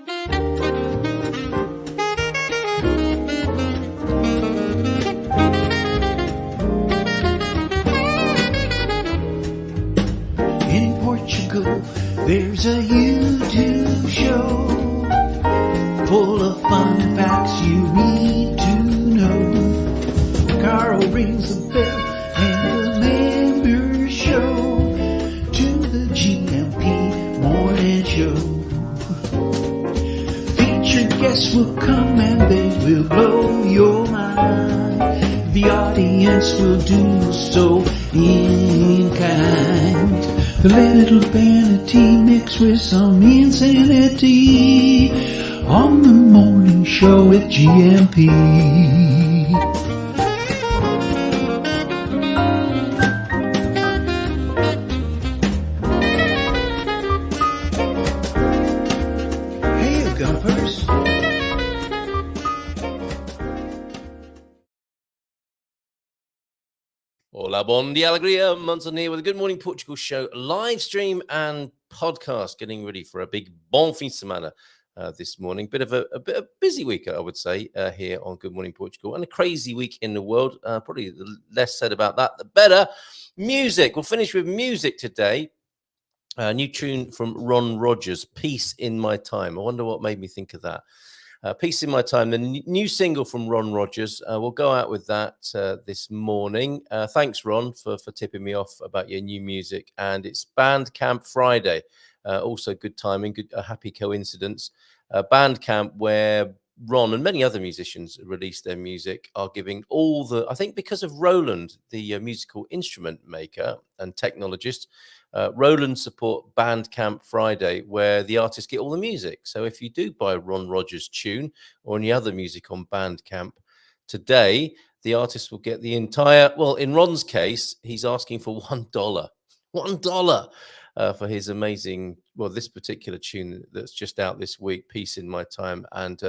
In Portugal, there's a YouTube show full of fun facts you need to know. Carl rings the bell and the members show to the GMP morning show. Featured guests will come and they will blow your mind. The audience will do so in kind. The little vanity mixed with some insanity on the morning show with GMP. Hey, GuMPers. Hola, bon dia, alegria. Munson here with a Good Morning Portugal show, live stream and podcast. Getting ready for a big bon fin de semana this morning. Bit of a busy week, I would say, here on Good Morning Portugal, and a crazy week in the world. Probably the less said about that, the better. Music. We'll finish with music today. A new tune from Ron Rogers, Peace in My Time. I wonder what made me think of that. Peace in My Time, the new single from Ron Rogers. We'll go out with that this morning. Thanks, Ron, for tipping me off about your new music. And it's Bandcamp Friday. Also good timing, a happy coincidence. Bandcamp, where Ron and many other musicians release their music, are giving all the, I think because of Roland, the musical instrument maker and technologist, Roland support Bandcamp Friday, where the artists get all the music. So if you do buy Ron Rogers' tune or any other music on Bandcamp today, the artist will get the entire, well, in Ron's case, he's asking for $1. $1 for his amazing, well, this particular tune that's just out this week, Peace in My Time. And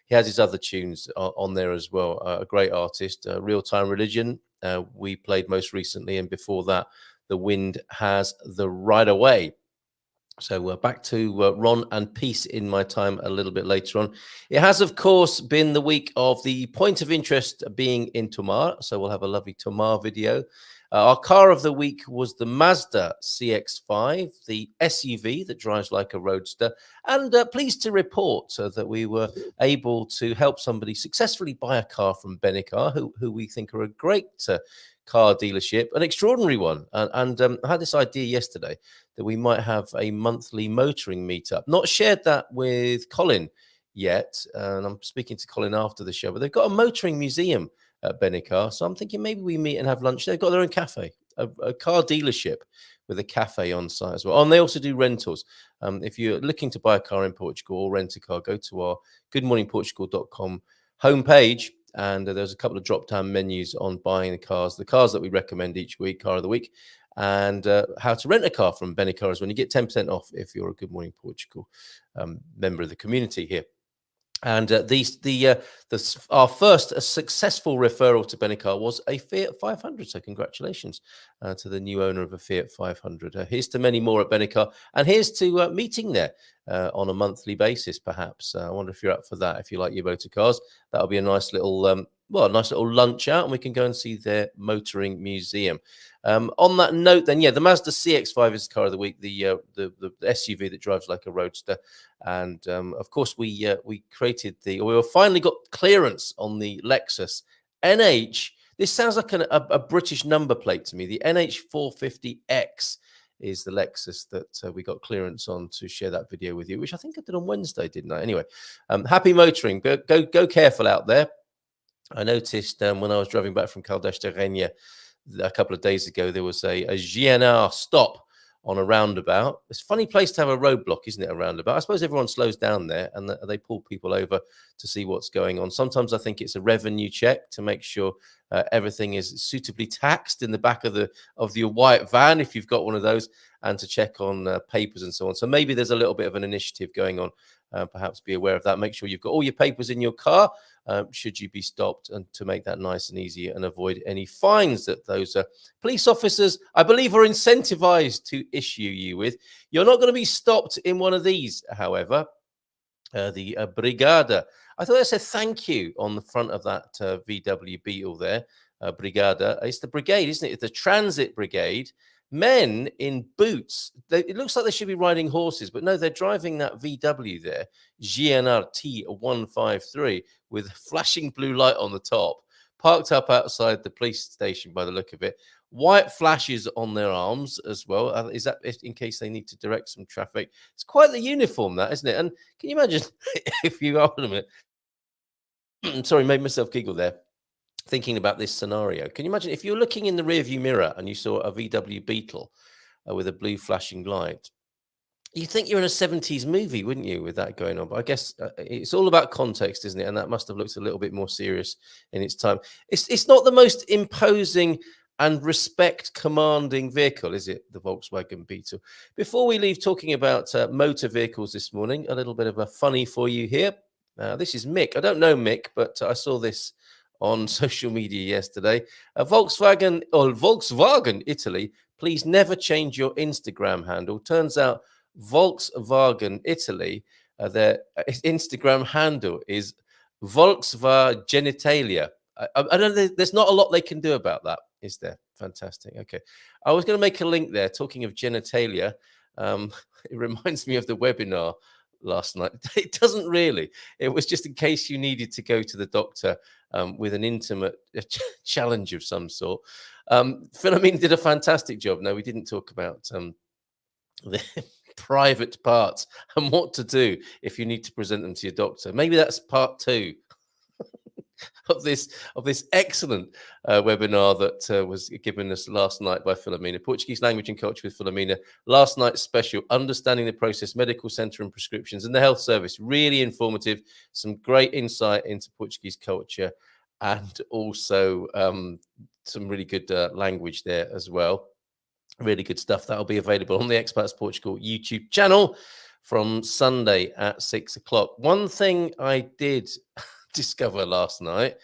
he has his other tunes on there as well. A great artist, Real Time Religion, we played most recently, and before that, The Wind Has the Right Away. So we're back to Ron and Peace in My Time a little bit later on. It has, of course, been the week of the point of interest being in Tomar. So we'll have a lovely Tomar video. Our car of the week was the Mazda CX-5, the SUV that drives like a roadster. And pleased to report that we were able to help somebody successfully buy a car from Benacar, who we think are a great car dealership, an extraordinary one. And I had this idea yesterday that we might have a monthly motoring meetup. Not shared that with Colin yet, and I'm speaking to Colin after the show, but they've got a motoring museum at Benacar, so I'm thinking maybe we meet and have lunch. They've got their own cafe, a car dealership with a cafe on site as well. And they also do rentals. If you're looking to buy a car in Portugal or rent a car, go to our goodmorningportugal.com homepage, and there's a couple of drop-down menus on buying the cars that we recommend each week, car of the week, and how to rent a car from Benacar is when you get 10% off if you're a Good Morning Portugal member of the community here. And our first successful referral to Benacar was a Fiat 500. So congratulations to the new owner of a Fiat 500. Here's to many more at Benacar, and here's to meeting there on a monthly basis, perhaps. I wonder if you're up for that. If you like your motor cars, that'll be a nice little a nice little lunch out, and we can go and see their motoring museum. On that note, then, the Mazda CX-5 is the car of the week, the SUV that drives like a roadster. And of course, we finally got clearance on the Lexus NH. This sounds like a British number plate to me. The NH450X is the Lexus that we got clearance on to share that video with you, which I think I did on Wednesday, didn't I? Anyway, happy motoring. Go careful out there. I noticed when I was driving back from Caldas de Rainha a couple of days ago, there was a GNR stop on a roundabout. It's a funny place to have a roadblock, isn't it, a roundabout? I suppose everyone slows down there and they pull people over to see what's going on. Sometimes I think it's a revenue check to make sure everything is suitably taxed in the back of your white van, if you've got one of those, and to check on papers and so on. So maybe there's a little bit of an initiative going on. Perhaps be aware of that. Make sure you've got all your papers in your car should you be stopped, and to make that nice and easy and avoid any fines that those police officers, I believe, are incentivized to issue you with. You're not going to be stopped in one of these, however. the Brigada. I thought I said thank you on the front of that VW Beetle there. Brigada. It's the brigade, isn't it? It's the transit brigade. Men in boots. It looks like they should be riding horses, but no, they're driving that VW there, GNRT 153, with flashing blue light on the top, parked up outside the police station by the look of it. White flashes on their arms as well. Is that in case they need to direct some traffic? It's quite the uniform, that, isn't it? And can you imagine if you hold on a minute? Sorry, made myself giggle there. Thinking about this scenario, can you imagine if you're looking in the rearview mirror and you saw a VW Beetle with a blue flashing light? You'd think you're in a 70s movie, wouldn't you, with that going on? But I guess it's all about context, isn't it? And that must have looked a little bit more serious in its time. It's not the most imposing and respect commanding vehicle, is it? The Volkswagen Beetle. Before we leave talking about motor vehicles this morning, a little bit of a funny for you here. This is Mick. I don't know Mick, but I saw this on social media yesterday. Volkswagen Italy, please never change your Instagram handle. Turns out Volkswagen Italy, their Instagram handle is Volkswagen Genitalia. I don't know, there's not a lot they can do about that, is there? Fantastic. Okay. I was going to make a link there, talking of genitalia. It reminds me of the webinar last night. It doesn't really. It was just in case you needed to go to the doctor with an intimate challenge of some sort. Philomene did a fantastic job. No, we didn't talk about the private parts and what to do if you need to present them to your doctor. Maybe that's part 2 of this excellent webinar that was given us last night by Philomena. Portuguese language and culture with Philomena. Last night's special, Understanding the Process, Medical Centre and Prescriptions and the Health Service. Really informative. Some great insight into Portuguese culture and also some really good language there as well. Really good stuff. That'll be available on the Expats Portugal YouTube channel from Sunday at 6 o'clock. One thing I did discover last night,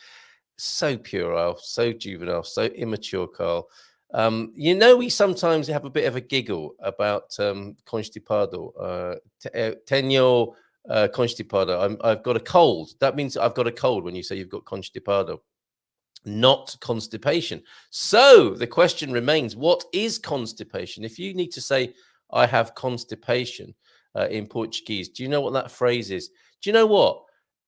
so puerile, so juvenile, so immature, Carl. We sometimes have a bit of a giggle about constipado. Tenho constipado. I've got a cold. That means I've got a cold when you say you've got constipado, not constipation. So the question remains, what is constipation? If you need to say, I have constipation in Portuguese, do you know what that phrase is? Do you know what?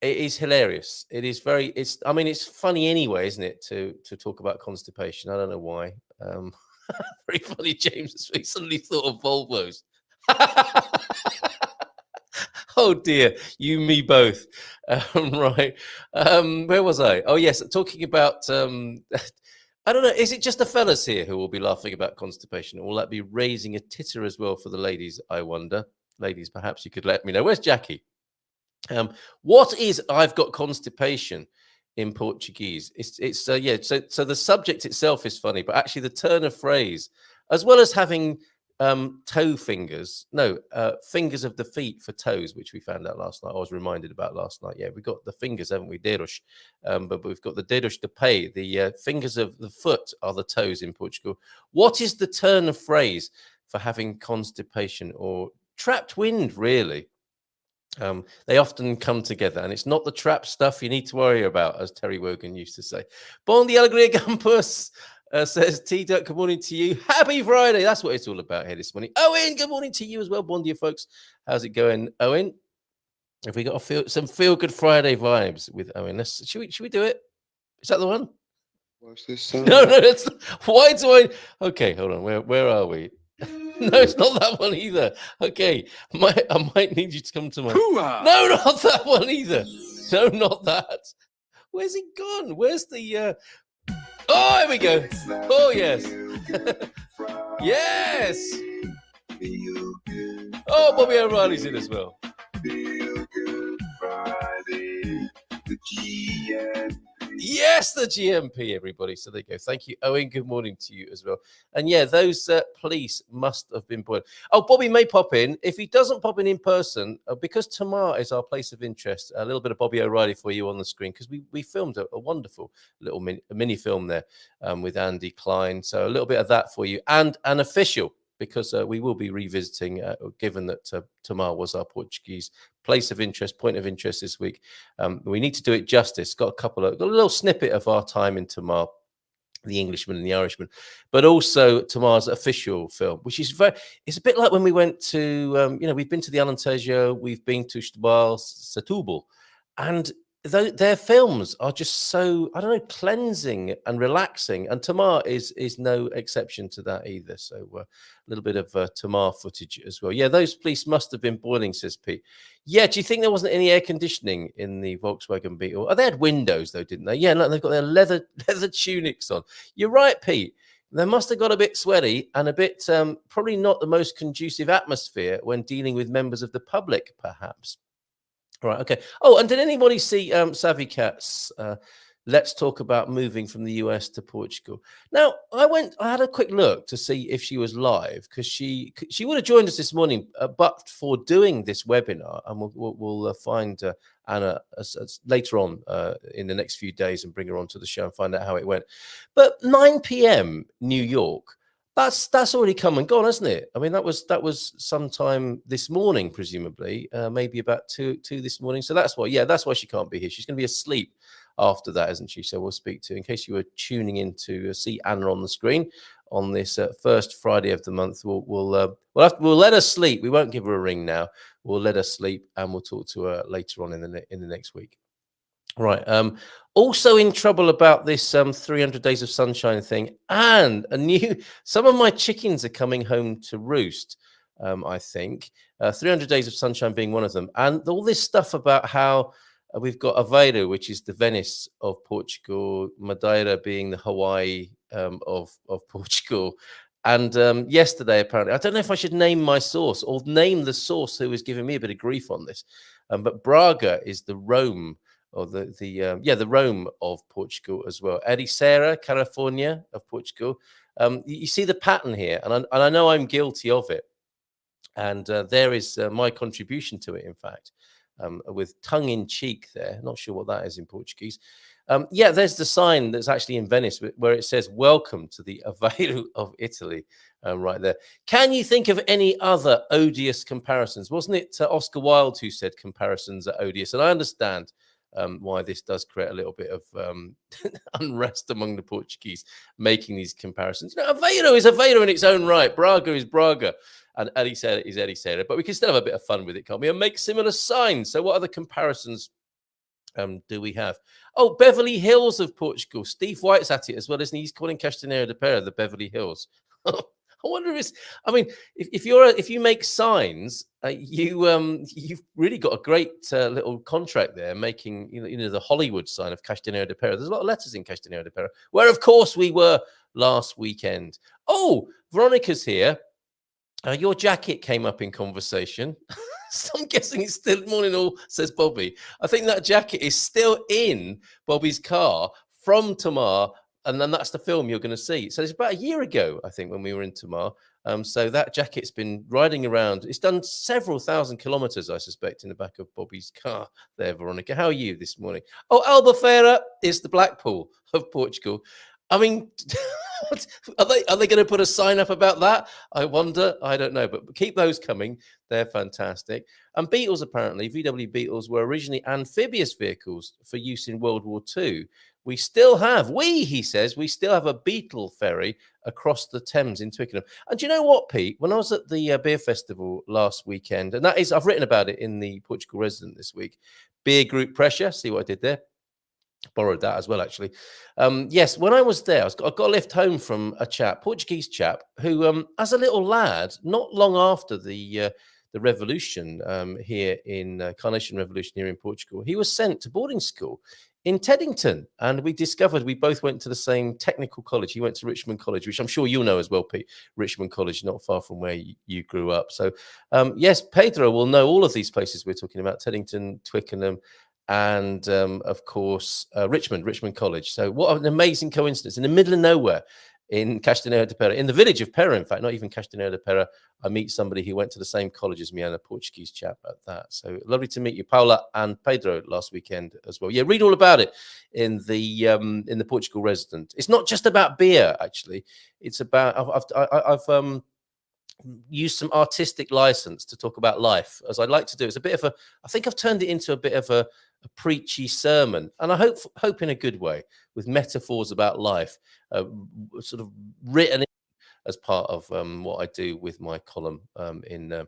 It is hilarious. It's funny anyway, isn't it, to talk about constipation? I don't know why. Very funny, James. We suddenly thought of Volvos. Oh dear, you, me both. Right. Where was I? Oh yes, talking about I don't know, is it just the fellas here who will be laughing about constipation, or will that be raising a titter as well for the ladies, I wonder? Ladies, perhaps you could let me know. Where's Jackie? What is I've got constipation in Portuguese? So the subject itself is funny, but actually the turn of phrase, as well as having toe fingers, fingers of the feet for toes, which we found out last night. I was reminded about last night. Yeah, we got the fingers, haven't we, dedos? But we've got the dedos de pé. The fingers of the foot are the toes in Portugal. What is the turn of phrase for having constipation or trapped wind, really? They often come together, and it's not the trap stuff you need to worry about, as Terry Wogan used to say. Bon dia, alegria, GuMPers, says T-Duck, good morning to you. Happy Friday. That's what it's all about here this morning. Owen, good morning to you as well. Bon dia, folks. How's it going, Owen? Have we got some feel-good Friday vibes with Owen? Should we do it? Is that the one? What's this? No, that's why do I? Okay, hold on. Where are we? No, it's not that one either. Okay, I might need you to come to my. No, not that one either. No, not that. Where's he gone? Where's the? Oh, here we go. Oh yes, yes. Oh, Bobby O'Reilly's in as well. Yes, the GMP, everybody. So there you go. Thank you, Owen. Good morning to you as well. And yeah, those police must have been buoyant. Oh, Bobby may pop in. If he doesn't pop in person, because Tamar is our place of interest, a little bit of Bobby O'Reilly for you on the screen, because we filmed a wonderful little mini film there with Andy Klein. So a little bit of that for you. And an official because we will be revisiting, given that Tamar was our Portuguese place of interest, point of interest this week. We need to do it justice. Got a little snippet of our time in Tamar, The Englishman and the Irishman, but also Tamar's official film, which is it's a bit like when we went to, we've been to the Alentejo, we've been to Setúbal, and their films are just so, I don't know, cleansing and relaxing. And Tamar is no exception to that either. So a little bit of Tamar footage as well. Yeah, those police must have been boiling, says Pete. Yeah, do you think there wasn't any air conditioning in the Volkswagen Beetle? Oh, they had windows though, didn't they? Yeah, look, they've got their leather tunics on. You're right, Pete. They must have got a bit sweaty and a bit probably not the most conducive atmosphere when dealing with members of the public, perhaps. Right. Okay. Oh, and did anybody see Savvy Cat's Let's Talk About Moving from the US to Portugal? Now, I had a quick look to see if she was live, because she would have joined us this morning, but for doing this webinar, and we'll find Anna later on in the next few days and bring her onto the show and find out how it went. But 9 p.m. New York. That's already come and gone, hasn't it? I mean, that was sometime this morning, presumably, maybe about two this morning. So that's why she can't be here. She's going to be asleep after that, isn't she? So we'll speak to, in case you were tuning in to see Anna on the screen on this first Friday of the month. We'll let her sleep. We won't give her a ring now. We'll let her sleep, and we'll talk to her later on in the next week. Right. Also in trouble about this 300 Days of Sunshine thing, and some of my chickens are coming home to roost, I think. 300 Days of Sunshine being one of them. And all this stuff about how we've got Aveiro, which is the Venice of Portugal, Madeira being the Hawaii of Portugal. And yesterday, apparently, I don't know if I should name my source or name the source who was giving me a bit of grief on this, but Braga is the Rome, or the Rome of Portugal as well. Ericeira, California of Portugal. You see the pattern here, and I know I'm guilty of it. And there is my contribution to it, in fact, with tongue in cheek there. Not sure what that is in Portuguese. There's the sign that's actually in Venice where it says, "Welcome to the Aveiro of Italy," right there. Can you think of any other odious comparisons? Wasn't it Oscar Wilde who said comparisons are odious? And I understand why this does create a little bit of unrest among the Portuguese, making these comparisons. Aveiro is Aveiro in its own right. Braga is Braga. And Ericeira is Ericeira. But we can still have a bit of fun with it, can't we? And make similar signs. So what other comparisons do we have? Oh, Beverly Hills of Portugal. Steve White's at it as well, isn't he? He's calling Castanheira de Pera the Beverly Hills. I wonder if it's, I mean, if you make signs, you've really got a great little contract there, making the Hollywood sign of Castanheira de Pera. There's a lot of letters in Castanheira de Pera, where of course we were last weekend. Oh, Veronica's here. Your jacket came up in conversation. So I'm guessing it's still morning all, says Bobby. I think that jacket is still in Bobby's car from Tamar. And then that's the film you're going to see. So it's about a year ago, I think, when we were in Tamar. So that jacket's been riding around. It's done several thousand kilometers, I suspect, in the back of Bobby's car there, Veronica. How are you this morning? Oh, Albufeira is the Blackpool of Portugal. I mean, are they going to put a sign up about that? I wonder. I don't know. But keep those coming. They're fantastic. And Beetles, apparently, VW Beetles were originally amphibious vehicles for use in World War II. We still have, he says, we still have a Beetle ferry across the Thames in Twickenham. And do you know what, Pete? When I was at the beer festival last weekend, and that is, I've written about it in the Portugal Resident this week, beer group pressure. See what I did there? Borrowed that as well, actually. Yes, when I was there, I got a lift home from a Portuguese chap, who, as a little lad, not long after the revolution here in Carnation Revolution here in Portugal, he was sent to boarding school in Teddington, and we discovered we both went to the same technical college. He went to Richmond College, which I'm sure you'll know as well, Pete. Richmond College, not far from where you grew up. So, yes, Pedro will know all of these places we're talking about: Teddington, Twickenham, and of course Richmond College. So what an amazing coincidence! In the middle of nowhere, in Castanheira de Pera, in the village of Pera, in fact, not even Castanheira de Pera, I meet somebody who went to the same college as me, and a Portuguese chap at that. So lovely to meet you, Paula and Pedro, last weekend as well. Yeah, read all about it in the Portugal Resident. It's not just about beer, actually. It's about I've use some artistic license to talk about life, as I'd like to do. It's a bit of a, I think I've turned it into a bit of a preachy sermon, and I hope in a good way, with metaphors about life, sort of written in as part of what I do with my column in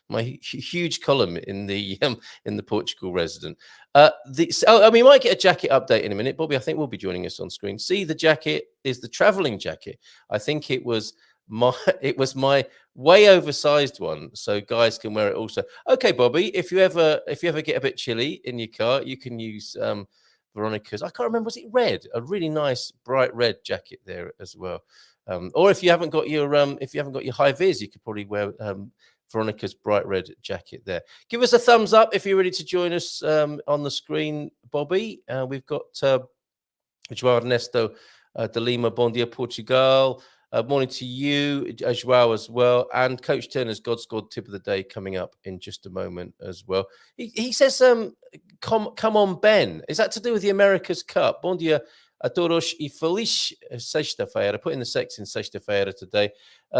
my huge column in the Portugal Resident. We might get a jacket update in a minute. Bobby, I think, will be joining us on screen. See, the jacket is the traveling jacket. I think it was my way oversized one, so guys can wear it also. Okay, Bobby, if you ever get a bit chilly in your car, you can use Veronica's, I can't remember, was it red? A really nice bright red jacket there as well. Or if you haven't got your high vis, you could probably wear Veronica's bright red jacket there. Give us a thumbs up if you're ready to join us on the screen, Bobby. We've got João Ernesto de Lima, Bom dia Portugal. Morning to you, João, as well. And Coach Turner's God Squad tip of the day coming up in just a moment as well. He says, come on, Ben. Is that to do with the America's Cup? Bom dia a todos e feliz sexta-feira. Putting the sex in sexta-feira today.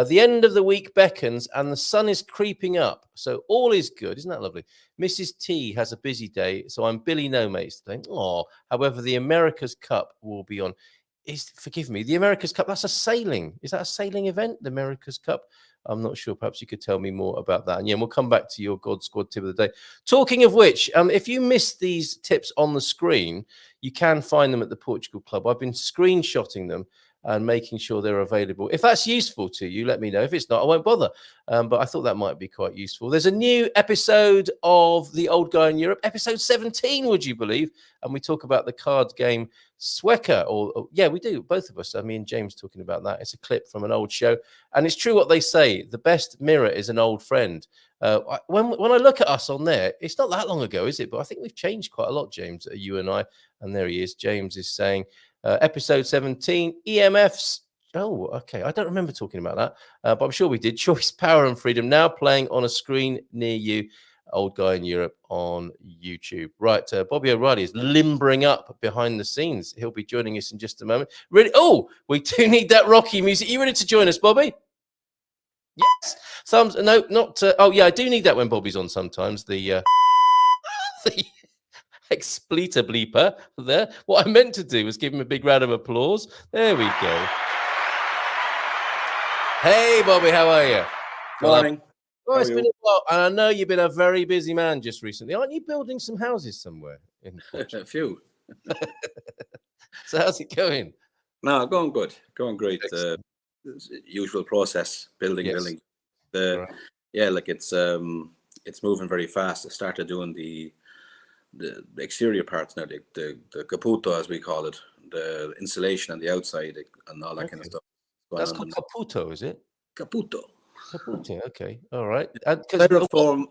The end of the week beckons and the sun is creeping up. So all is good. Isn't that lovely? Mrs. T has a busy day, so I'm Billy No Mates today. Oh, however, the America's Cup will be on. Forgive me, the America's Cup, that's a sailing. Is that a sailing event, the America's Cup? I'm not sure. Perhaps you could tell me more about that. And yeah, we'll come back to your God Squad tip of the day. Talking of which, if you missed these tips on the screen, you can find them at the Portugal Club. I've been screenshotting them and making sure they're available. If that's useful to you, let me know. If it's not, I won't bother. But I thought that might be quite useful. There's a new episode of The Old Guy in Europe, episode 17, would you believe? And we talk about the card game Sweka, or yeah, we do, both of us. Me and James talking about that. It's a clip from an old show. And it's true what they say, the best mirror is an old friend. When I look at us on there, it's not that long ago, is it? But I think we've changed quite a lot, James, you and I. And there he is. James is saying, episode 17, EMFs. Oh, okay. I don't remember talking about that, but I'm sure we did. Choice, power, and freedom now playing on a screen near you. Old Guy in Europe on YouTube. Right, Bobby O'Reilly is limbering up behind the scenes. He'll be joining us in just a moment. Ready? Oh, we do need that Rocky music. Are you ready to join us, Bobby? Yes. Thumbs. No, not. Oh, yeah, I do need that when Bobby's on sometimes. The expleta bleeper there. What I meant to do was give him a big round of applause. There we go. Hey, Bobby, how are you? Morning. Oh, it's been a while, and I know you've been a very busy man just recently. Aren't you building some houses somewhere in Portugal? A few. So how's it going? No, going good. Going great. Usual process, building. Right. Yeah, like it's moving very fast. I started doing the exterior parts now, the caputo, as we call it, the insulation on the outside and all that kind of stuff. That's called caputo, is it? Caputo. Caputo, okay, all right. Styrofoam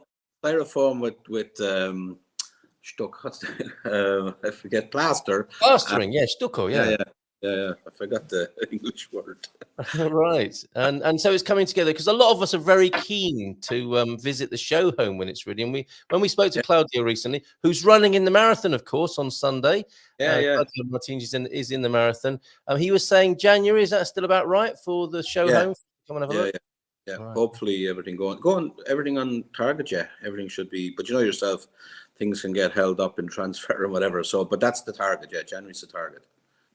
with stuck. What's I forget, plaster. Plastering, yeah, stucco, yeah. I forgot the English word. Right, and so it's coming together because a lot of us are very keen to visit the show home when it's ready. And when we spoke to Claudio recently, who's running in the marathon, of course, on Sunday. Claudio Martins is in the marathon. He was saying January. Is that still about right for the show home? Come and have a look. Yeah. Right. Hopefully everything everything on target. Yeah, everything should be. But you know yourself, things can get held up in transfer or whatever. So, but that's the target. Yeah, January's the target.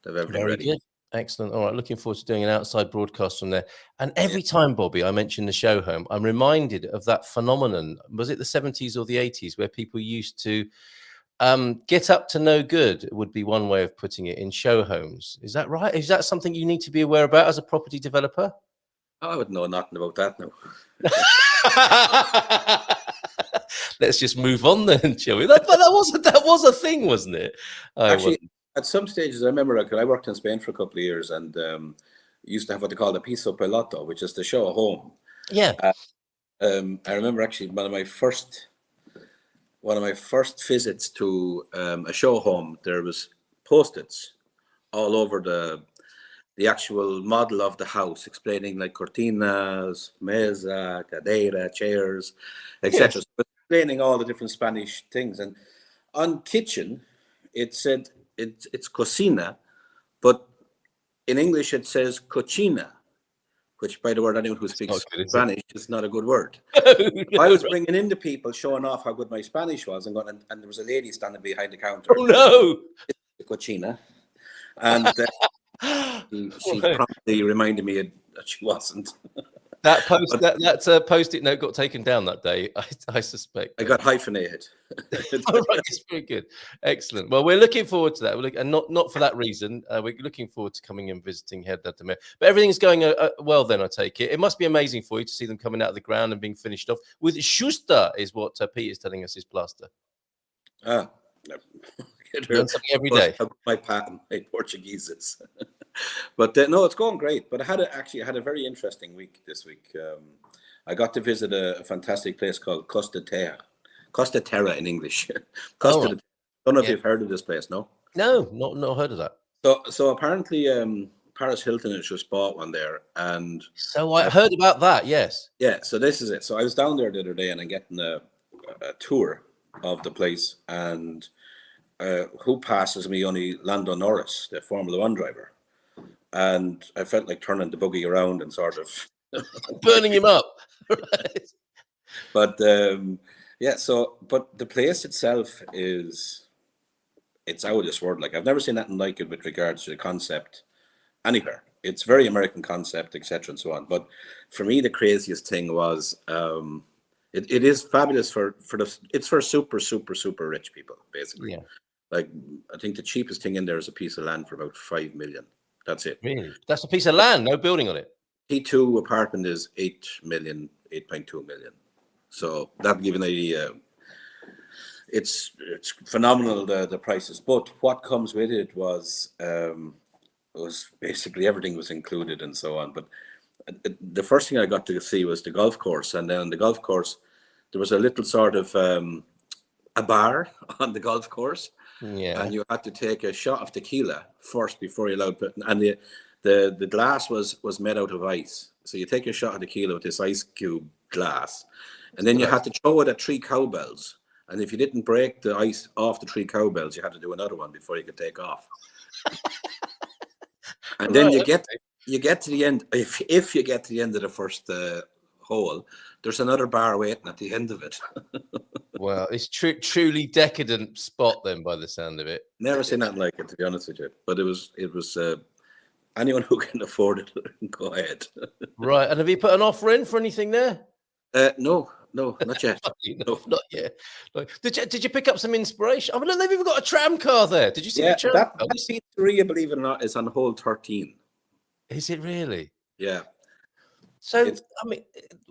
Have everything ready. Good. Excellent. All right. Looking forward to doing an outside broadcast from there. And every time, Bobby, I mention the show home, I'm reminded of that phenomenon. Was it the 70s or the 80s where people used to get up to no good, would be one way of putting it, in show homes? Is that right? Is that something you need to be aware about as a property developer? I would know nothing about that now. Let's just move on then, shall we? That was a thing, wasn't it? Actually, at some stages, I remember I worked in Spain for a couple of years and used to have what they call the piso piloto, which is the show home. Yeah. I remember actually one of my first visits to a show home. There was Post-its all over the actual model of the house, explaining like cortinas, mesa, cadeira, chairs, etc. So explaining all the different Spanish things. And on kitchen, it said it's cocina, but in English it says cochina. which, by the word, anyone who speaks not good, is it? Spanish is not a good word. No, I was bringing in the people, showing off how good my Spanish was, and going, and there was a lady standing behind the counter, oh no! the cochina, and she promptly reminded me that she wasn't. That post-it note got taken down that day, I suspect. I got hyphenated. All right, it's very good, excellent. Well, we're looking forward to that. And not for that reason. We're looking forward to coming and visiting Herda de Mer. But everything's going well. Then I take it. It must be amazing for you to see them coming out of the ground and being finished off with Schuster, is what Pete is telling us is plaster. No. Learn something every day. My Portuguese is. But no, it's going great. But I had a very interesting week this week. I got to visit a fantastic place called Costa Terra in English. Don't know if you've heard of this place, no? No, not heard of that. So apparently Paris Hilton has just bought one there, and so I heard about that. Yes. Yeah. So this is it. So I was down there the other day, and I'm getting a tour of the place, and who passes me? Only Lando Norris, the Formula One driver. And I felt like turning the buggy around and sort of burning him up. Right. But but the place itself it's out of this world. Like, I've never seen nothing like it with regards to the concept anywhere. It's very American concept, etc. and so on. But for me, the craziest thing was it is fabulous it's for super, super, super rich people, basically. Yeah. Like, I think the cheapest thing in there is a piece of land for about 5 million. That's it. Really? That's a piece of land, no building on it. T2 apartment is 8.2 million. So that'll give you an idea. It's phenomenal, the prices. But what comes with it was basically everything was included and so on. But the first thing I got to see was the golf course, and then on the golf course there was a little sort of a bar on the golf course. Yeah. And you had to take a shot of tequila first before you allowed it. And the glass was made out of ice. So you take a shot of tequila with this ice cube glass. And then you had to throw it at 3 cowbells. And if you didn't break the ice off the 3 cowbells, you had to do another one before you could take off. And then you get to the end. If you get to the end of the first hole, there's another bar waiting at the end of it. Well, it's truly decadent spot then, by the sound of it. Never seen nothing like it, to be honest with you. But it was anyone who can afford it, go ahead. Right. And have you put an offer in for anything there? No, not yet. No, not yet. Did you pick up some inspiration? I mean, look, they've even got a tram car there. Did you see the tram car? That pizzeria, believe it or not, is on hole 13. Is it really? Yeah. So, I mean,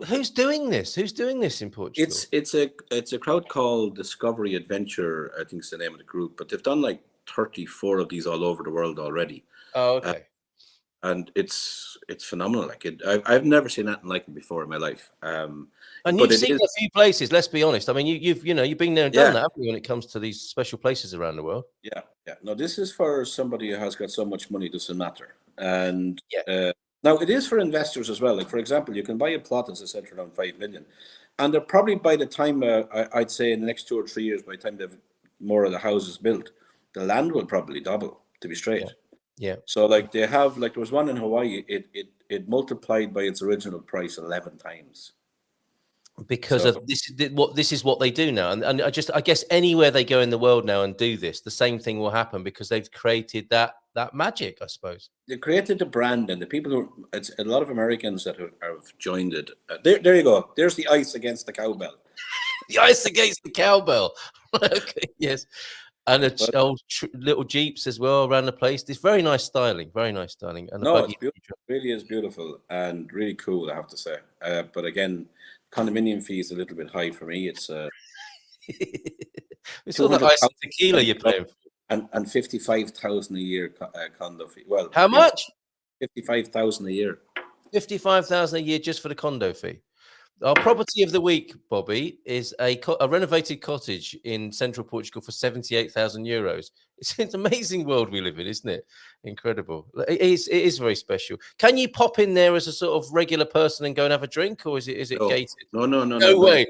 who's doing this? Who's doing this in Portugal? It's a crowd called Discovery Adventure, I think is the name of the group. But they've done like 34 of these all over the world already. Oh, okay. And it's phenomenal. Like, I've never seen anything like it before in my life. And you've seen a few places. Let's be honest. I mean, you've been there and done that, haven't you, when it comes to these special places around the world? Yeah. No, this is for somebody who has got so much money, it doesn't matter. And now it is for investors as well. Like, for example, you can buy a plot, as I said, for around 5 million, and they're probably, by the time I'd say in the next 2 or 3 years, by the time they've more of the houses built, the land will probably double. To be straight. Yeah. So like they have, like there was one in Hawaii, it multiplied by its original price 11 times. Because this is what they do now, and I guess anywhere they go in the world now and do this, the same thing will happen because they've created that magic, I suppose. They created the brand, and the people who it's a lot of Americans that have joined it. There you go. There's the ice against the cowbell. The ice against the cowbell. Okay, yes. And little Jeeps as well around the place. It's very nice styling, very nice styling. And it's beautiful. It really is beautiful and really cool, I have to say. But again, condominium fee is a little bit high for me. It's it's all the ice and tequila you're paying for. And 55,000 a year condo fee. Well, how much? 55,000 a year. 55,000 a year just for the condo fee. Our property of the week, Bobby, is a renovated cottage in central Portugal for 78,000 euros. It's an amazing world we live in, isn't it? Incredible. It is very special. Can you pop in there as a sort of regular person and go and have a drink, or is it gated? No way.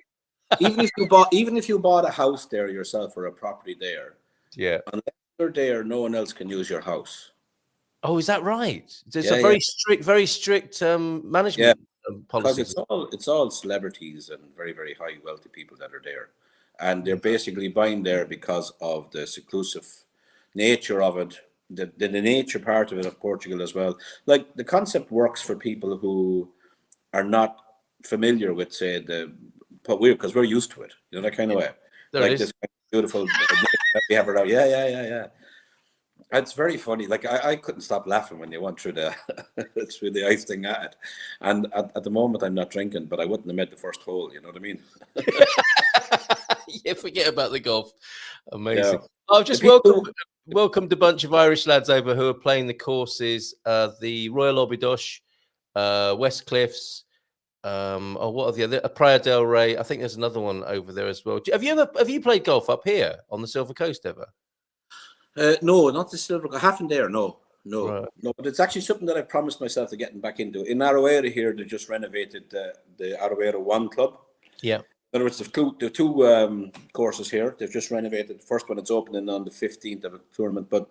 Even if you bought a house there yourself or a property there, unless you're there, no one else can use your house. Oh, is that right? It's Yeah, a very strict management policy. Because it's all celebrities and very, very high wealthy people that are there, and they're basically buying there because of the seclusive nature of it, the nature part of it of Portugal as well. Like the concept works for people who are not familiar with, say, but because we're used to it, you know, that kind of way. There Like it is. this kind of beautiful that we have around. Yeah. It's very funny. Like I couldn't stop laughing when they went through the through the ice thing at it. And at the moment I'm not drinking, but I wouldn't have made the first hole, you know what I mean? Yeah, forget about the golf. Amazing. Yeah. I've just welcomed a bunch of Irish lads over who are playing the courses, the Royal Obidosh, West Cliffs, what are the other? Praia del Rey. I think there's another one over there as well. Have you played golf up here on the Silver Coast ever? No, not the Silver. I haven't there. No. Right. No. But it's actually something that I promised myself to getting back into. In Aroera here, they just renovated the Aroera One Club. Yeah. In other words, the two courses here. They've just renovated. The first one, it's opening on the 15th of a tournament. But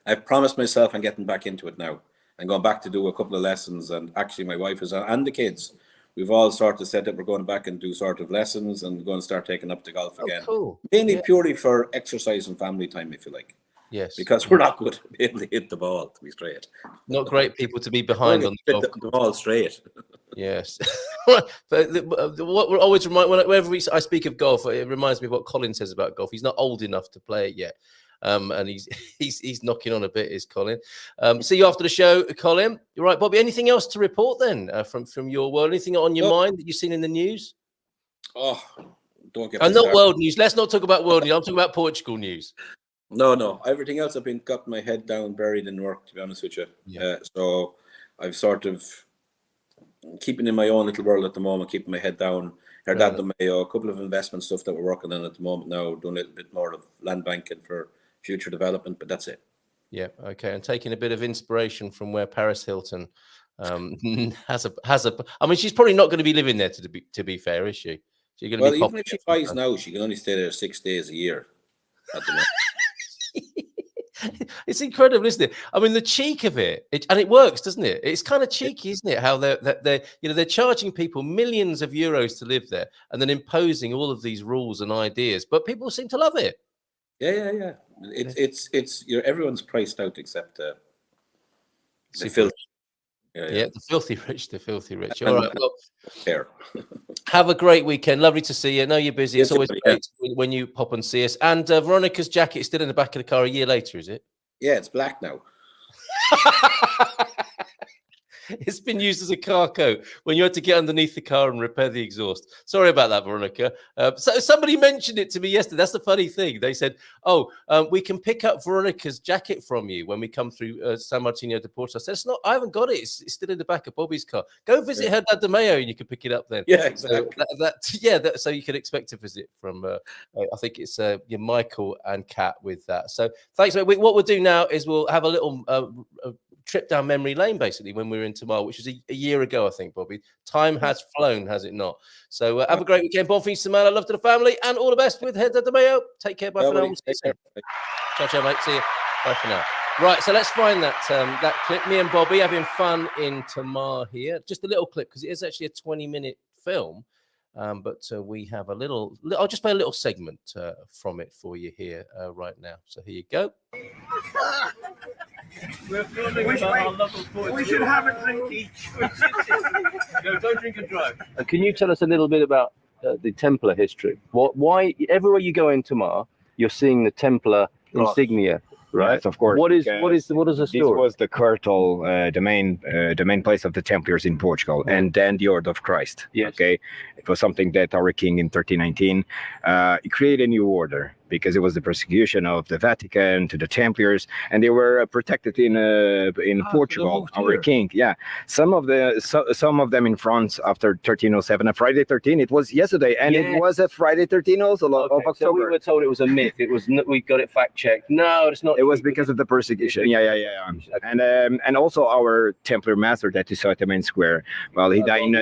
I've promised myself I'm getting back into it now. I'm going back to do a couple of lessons. And actually, my wife and the kids, we've all sort of said that we're going back and do sort of lessons and going to start taking up the golf again. Cool. Mainly purely for exercise and family time, if you like. Yes. Because we're not good at being able to hit the ball, to be straight. Not great people to be behind on the golf course. The ball straight. Yes. But what we're always whenever I speak of golf, it reminds me of what Colin says about golf. He's not old enough to play it yet. And he's knocking on a bit, is Colin. See you after the show, Colin. You're right, Bobby. Anything else to report then from your world? Anything on your mind that you've seen in the news? Oh, don't get. And not world news. Let's not talk about world news. I'm talking about Portugal news. No. Everything else I've got my head down, buried in work, to be honest with you. Yeah. So I've sort of keeping in my own little world at the moment, keeping my head down. Heard that the Mayo, a couple of investment stuff that we're working on at the moment now, doing a little bit more of land banking for future development, but that's it. Yeah. Okay. And taking a bit of inspiration from where Paris Hilton has a. I mean, she's probably not going to be living there to be fair, is she? She's going to be even if she buys now, she can only stay there 6 days a year at the moment. It's incredible, isn't it? I mean, the cheek of it, and it works, doesn't it? It's kind of cheeky, isn't it? How they're charging people millions of euros to live there, and then imposing all of these rules and ideas, but people seem to love it. Yeah. It's everyone's priced out except the filthy. Yeah, the filthy rich. All right, well, fair. Have a great weekend. Lovely to see you. I know you're busy. It's always great when you pop and see us. And Veronica's jacket is still in the back of the car a year later, is it? Yeah, it's black now. It's been used as a car coat when you had to get underneath the car and repair the exhaust. Sorry about that, Veronica. So somebody mentioned it to me yesterday. That's the funny thing. They said, we can pick up Veronica's jacket from you when we come through San Martino de Porto. I said, I haven't got it. It's still in the back of Bobby's car. Go visit Herdad de Mayo and you can pick it up then. Yeah, exactly. So you can expect a visit from, I think it's Michael and Kat with that. So thanks. What we'll do now is we'll have a little trip down memory lane, basically, when we were in Tamar, which was a year ago, I think, Bobby. Time has flown, has it not? So have a great weekend. Bon fin de semana. Love to the family and all the best with Herdad de Mayo. Take care. Bye for now. Ciao, mate. See you. Bye for now. Right, so let's find that clip. Me and Bobby having fun in Tamar here. Just a little clip because it is actually a 20-minute film. But we have I'll just play a little segment from it for you here right now. So here you go. We're filming our love of Portugal. We should have a drink each. No, don't drink and drive. Can you tell us a little bit about the Templar history? Why everywhere you go in Tamar, you're seeing the Templar insignia, right? Yes, of course. What is the story? This was the Curtal, the main place of the Templars in Portugal, and then the Order of Christ. Yes. Okay, it was something that our king in 1319 he created a new order because it was the persecution of the Vatican to the Templars, and they were protected in Portugal. Our king, some of them in France after 1307. A Friday 13. It was yesterday, and it was a Friday 13 also of October. So we were told it was a myth. It was we got it fact checked. No, it's not. It was because of the persecution. Yeah. And also our Templar master that you saw at the main square. Well, he died in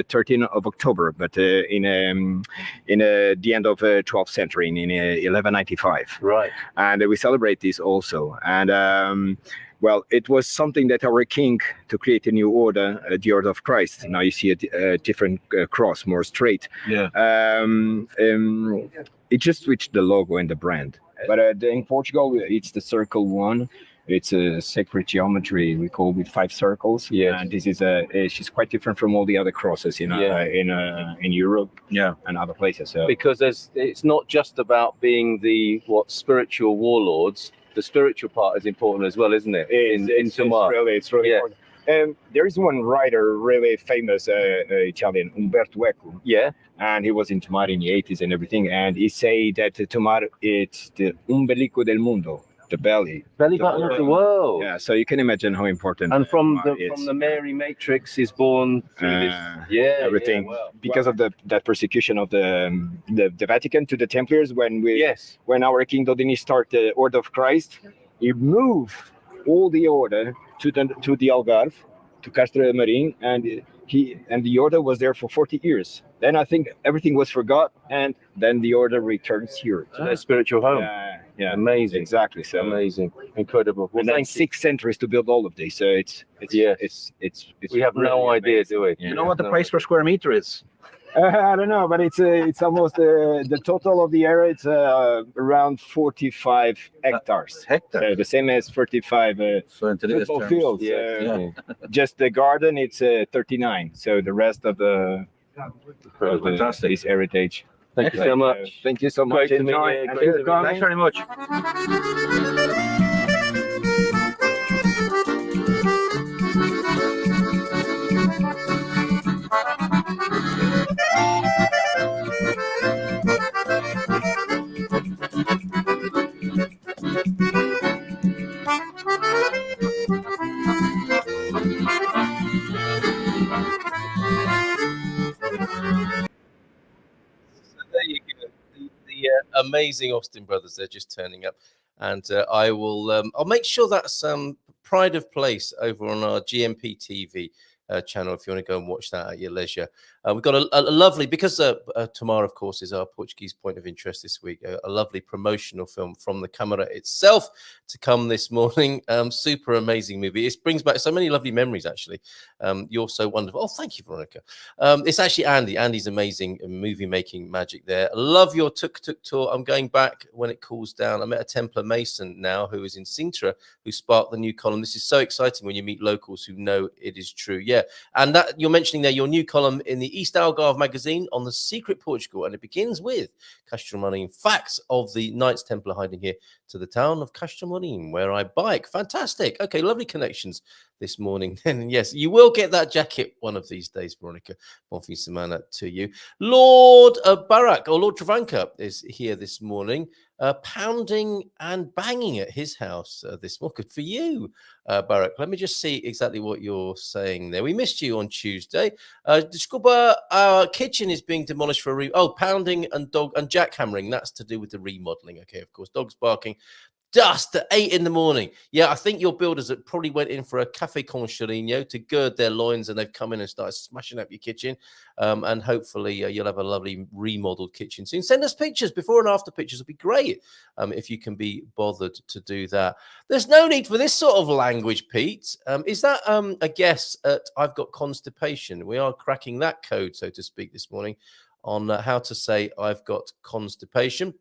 13 of October, but in the end of 12th century in 1195. Right. And we celebrate this also. And well, it was something that our king to create a new order, the Order of Christ. Now you see a different cross, more straight. Yeah. It just switched the logo and the brand. But in Portugal, it's the circle one. It's a sacred geometry. We call it 5 circles. Yes. And this is she's quite different from all the other crosses in Europe. Yeah. And other places. So. Because it's not just about being the spiritual warlords. The spiritual part is important as well, isn't it? It's really important. There is one writer, really famous Italian, Umberto Eco. Yeah. And he was in Tomar in the 80s and everything. And he said that Tomar, it's the umbilico del mundo, the belly button of the world. Yeah, so you can imagine how important. And from the Mary matrix is born through this. Everything because of that persecution of the Vatican to the Templars when our king didn't start the Order of Christ, he moved all the order to the Algarve, to Castro Marin, and the order was there for 40 years. Then I think everything was forgot, and then the order returns here to their spiritual home. Yeah, amazing. Exactly. So amazing, incredible. Well, and then 6 centuries to build all of these. So it's we have really no idea, do we? You know what the price per square meter is? I don't know, but it's almost the total of the area. It's around 45 hectares. So the same as 45 football fields. Just the garden, it's 39. So the rest of is heritage. Thank you so much. Thank you so much. Great to meet you. Thanks very much. Amazing Austin brothers, they're just turning up, and I'll make sure that's pride of place over on our GMP TV channel if you want to go and watch that at your leisure. We've got a lovely, because Tomar, of course, is our Portuguese point of interest this week, a lovely promotional film from the Câmara itself to come this morning. Super amazing movie. It brings back so many lovely memories, actually. You're so wonderful. Oh, thank you, Veronica. It's actually Andy. Andy's amazing movie making magic there. Love your tuk-tuk tour. I'm going back when it cools down. I met a Templar Mason now who is in Sintra who sparked the new column. This is so exciting when you meet locals who know it is true. Yeah, and that you're mentioning there, your new column in the East Algarve magazine on the secret Portugal, and it begins with Castro Marim, facts of the Knights Templar hiding here to the town of Castro Marim, where I bike. Fantastic. Okay, lovely connections this morning. And yes, you will get that jacket one of these days, Veronica. Bon fin semana to you. Lord Barak, or Lord Travanca, is here this morning, pounding and banging at his house this morning. Good for you, Barak. Let me just see exactly what you're saying there. We missed you on Tuesday. Desculpa, our kitchen is being demolished for pounding and jackhammering. That's to do with the remodeling. Okay, of course, dogs barking. Dust at 8 in the morning. Yeah, I think your builders that probably went in for a café con chorino to gird their loins, and they've come in and started smashing up your kitchen. And hopefully you'll have a lovely remodeled kitchen soon. Send us pictures, before and after pictures would be great if you can be bothered to do that. There's no need for this sort of language, Pete. Is that a guess at I've got constipation? We are cracking that code, so to speak, this morning on how to say I've got constipation.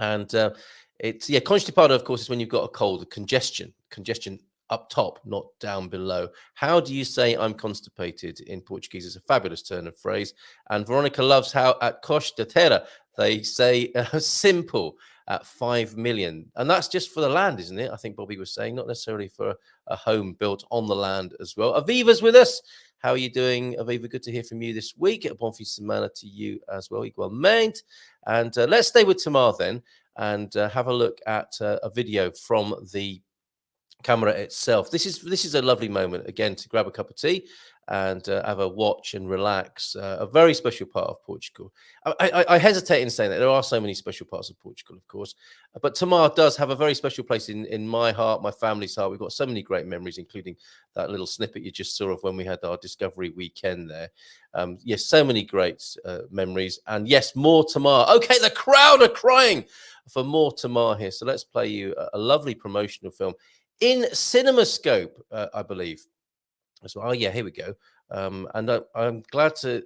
And it's constipado, of course, is when you've got a cold, a congestion up top, not down below. How do you say I'm constipated in Portuguese? It's a fabulous turn of phrase. And Veronica loves how at Costa da Terra they say simple at 5 million. And that's just for the land, isn't it? I think Bobby was saying, not necessarily for a home built on the land as well. Aviva's with us. How are you doing, Aviva? Good to hear from you this week. Bon fin semana to you as well, igualmente. And let's stay with Tamar then and have a look at a video from the camera itself. This is a lovely moment, again, to grab a cup of tea and have a watch and relax. A very special part of Portugal. I hesitate in saying that there are so many special parts of Portugal, of course, but Tomar does have a very special place in my heart, my family's heart. We've got so many great memories, including that little snippet you just saw of when we had our Discovery weekend there. Yes, so many great memories, and yes, more Tomar. Okay, the crowd are crying for more Tomar here, so let's play you a lovely promotional film in CinemaScope, I believe. As well. Oh yeah, here we go. And I'm glad to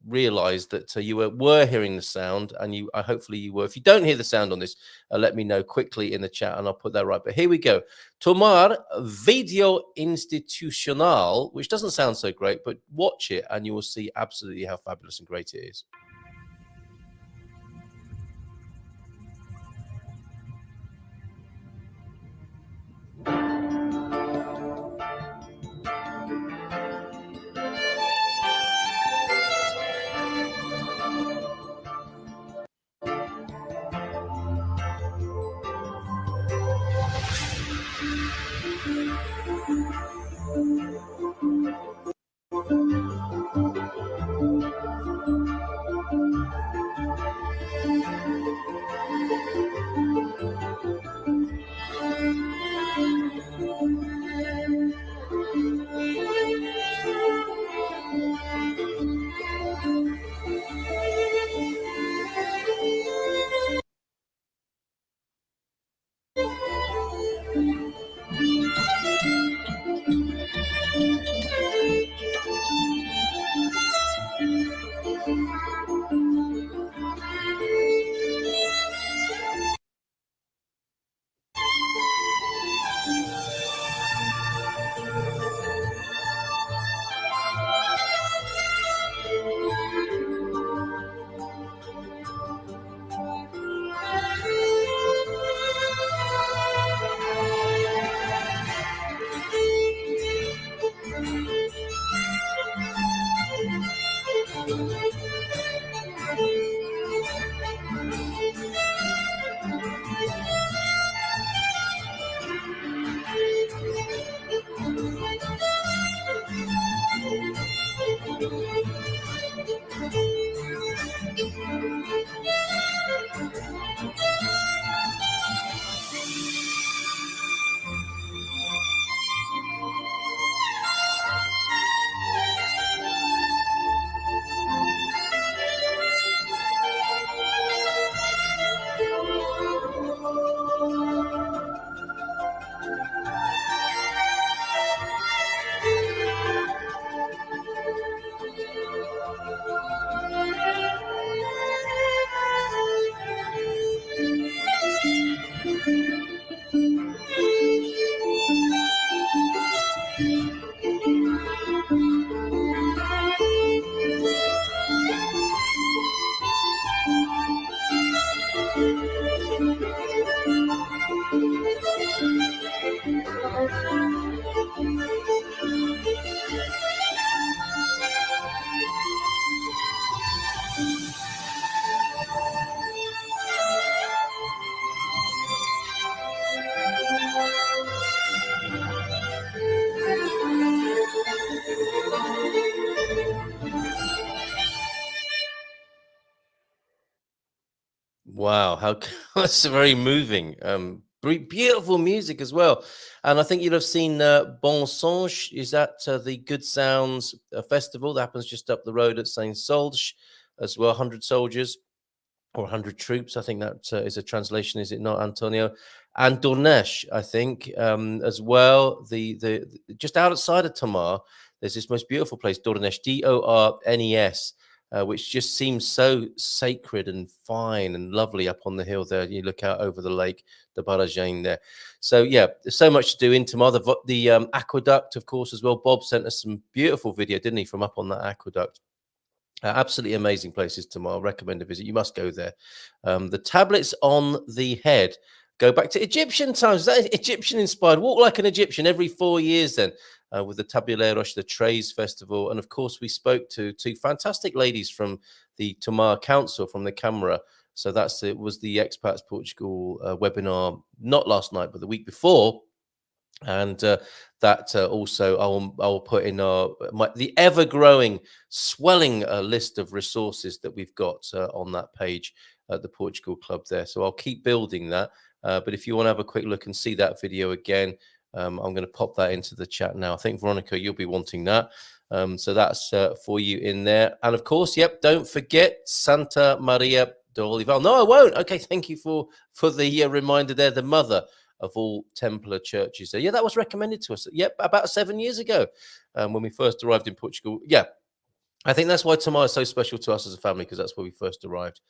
realize that you were hearing the sound, and you hopefully you were. If you don't hear the sound on this, let me know quickly in the chat and I'll put that right. But here we go. Tomar Video Institucional, which doesn't sound so great, but watch it and you will see absolutely how fabulous and great it is. Wow, how that's very moving. Beautiful music as well. And I think you'll have seen Bon Songe. Is that the Good Sounds festival that happens just up the road at Saint Solge as well? 100 soldiers or 100 troops. I think that is a translation, is it not, Antonio? And Dornesh, I think, as well. The just outside of Tamar, there's this most beautiful place, Dornesh, Dornes. Which just seems so sacred and fine and lovely up on the hill there. You look out over the lake, the Barajane there. So, yeah, there's so much to do in Tamar. The aqueduct, of course, as well. Bob sent us some beautiful video, didn't he, from up on that aqueduct. Absolutely amazing places, Tamar. Recommend a visit. You must go there. The tablets on the head go back to Egyptian times. Is that Egyptian inspired? Walk like an Egyptian every 4 years then. With the Tabuleiros, the Trays Festival. And of course, we spoke to two fantastic ladies from the Tomar Council, from the Camera. So it was the Expats Portugal webinar, not last night, but the week before. And that also I'll put in the ever-growing, swelling list of resources that we've got on that page at the Portugal Club there. So I'll keep building that. But if you want to have a quick look and see that video again, I'm going to pop that into the chat now. I think, Veronica, you'll be wanting that. So that's for you in there. And of course, yep, don't forget Santa Maria de Olival. No, I won't. Okay, thank you for the reminder there. The mother of all Templar churches there. Yeah, that was recommended to us. Yep, about 7 years ago when we first arrived in Portugal. Yeah, I think that's why Tamar is so special to us as a family, because that's where we first arrived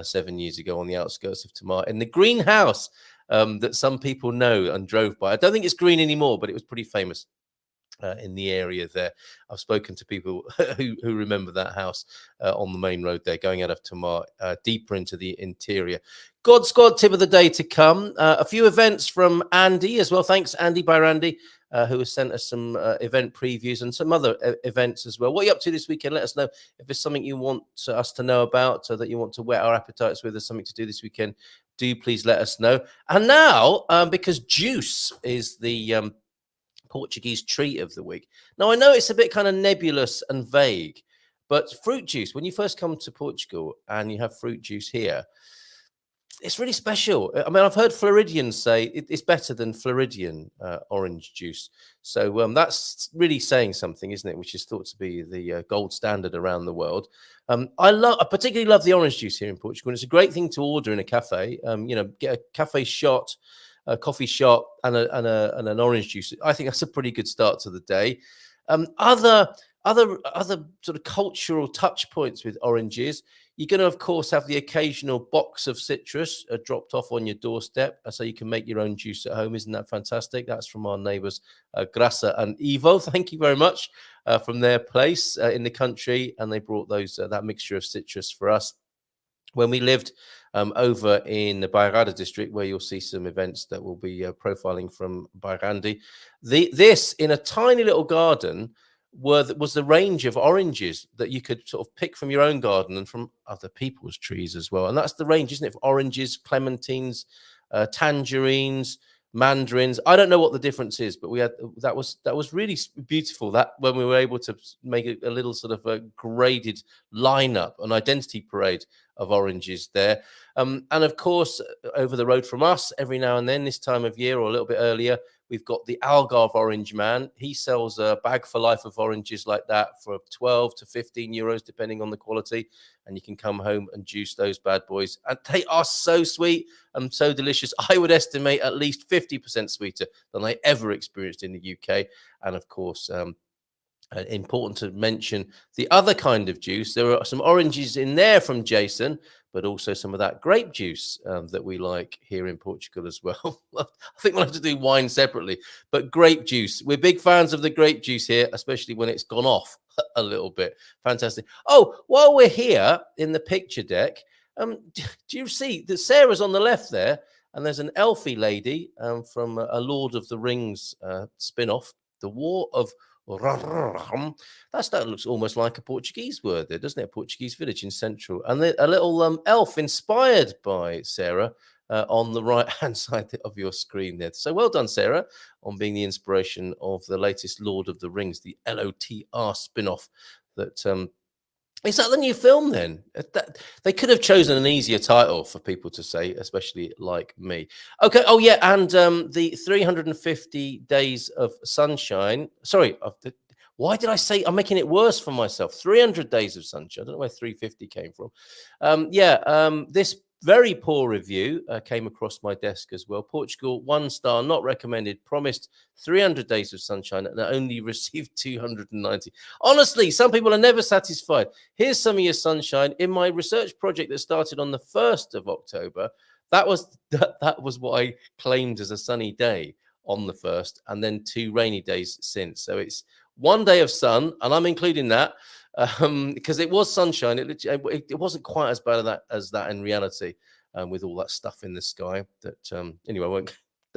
7 years ago on the outskirts of Tamar in the greenhouse that some people know and drove by. I don't think it's green anymore, but it was pretty famous in the area there. I've spoken to people who remember that house on the main road there, going out of Tamar deeper into the interior. God Squad tip of the day to come. A few events from Andy as well. Thanks, Andy by Randy, who has sent us some event previews and some other events as well. What are you up to this weekend? Let us know if there's something you want us to know about, so that you want to whet our appetites with. There's something to do this weekend. Do please let us know. And now, because juice is the Portuguese treat of the week. Now, I know it's a bit kind of nebulous and vague, but fruit juice, when you first come to Portugal and you have fruit juice here, it's really special. I mean, I've heard Floridians say it's better than Floridian orange juice. So that's really saying something, isn't it? Which is thought to be the gold standard around the world. I particularly love the orange juice here in Portugal. And it's a great thing to order in a cafe. Get a cafe shot, a coffee shot, and an orange juice. I think that's a pretty good start to the day. Other sort of cultural touch points with oranges. You're going to, of course, have the occasional box of citrus dropped off on your doorstep, so you can make your own juice at home. Isn't that fantastic? That's from our neighbours, Graça and Ivo. Thank you very much from their place in the country, and they brought that mixture of citrus for us. When we lived over in the Bairrada district, where you'll see some events that will be profiling from Bairrandi, this in a tiny little garden was the range of oranges that you could sort of pick from your own garden and from other people's trees as well. And that's the range, isn't it? Of oranges, clementines, tangerines, mandarins. I don't know what the difference is, but we had that was really beautiful. That when we were able to make a little sort of a graded lineup, an identity parade of oranges there. And of course, over the road from us, every now and then, this time of year or a little bit earlier, we've got the Algarve Orange Man. He sells a bag for life of oranges like that for 12 to 15 euros, depending on the quality. And you can come home and juice those bad boys. And they are so sweet and so delicious. I would estimate at least 50% sweeter than I ever experienced in the UK. And of course, important to mention the other kind of juice. There are some oranges in there from Jason, but also some of that grape juice that we like here in Portugal as well. I think we'll have to do wine separately, but grape juice. We're big fans of the grape juice here, especially when it's gone off a little bit. Fantastic. Oh, while we're here in the picture deck, do you see that Sarah's on the left there? And there's an elfie lady from a Lord of the Rings spin-off, The War of that looks almost like a Portuguese word there, doesn't it? A Portuguese village in Central. And a little elf inspired by Sarah on the right-hand side of your screen there. So well done, Sarah, on being the inspiration of the latest Lord of the Rings, the LOTR spin-off. Is that the new film then? They could have chosen an easier title for people to say, especially like me. Okay. Oh, yeah. And the 350 days of sunshine. Sorry. Why did I say I'm making it worse for myself? 300 days of sunshine. I don't know where 350 came from. This very poor review came across my desk as well. Portugal, 1 star, not recommended, promised 300 days of sunshine and only received 290. Honestly, some people are never satisfied. Here's some of your sunshine. In my research project that started on the 1st of October, that was what I claimed as a sunny day on the 1st, and then 2 rainy days since. So it's 1 day of sun, and I'm including that. Because it was sunshine, it wasn't quite as bad as that in reality, with all that stuff in the sky. That anyway,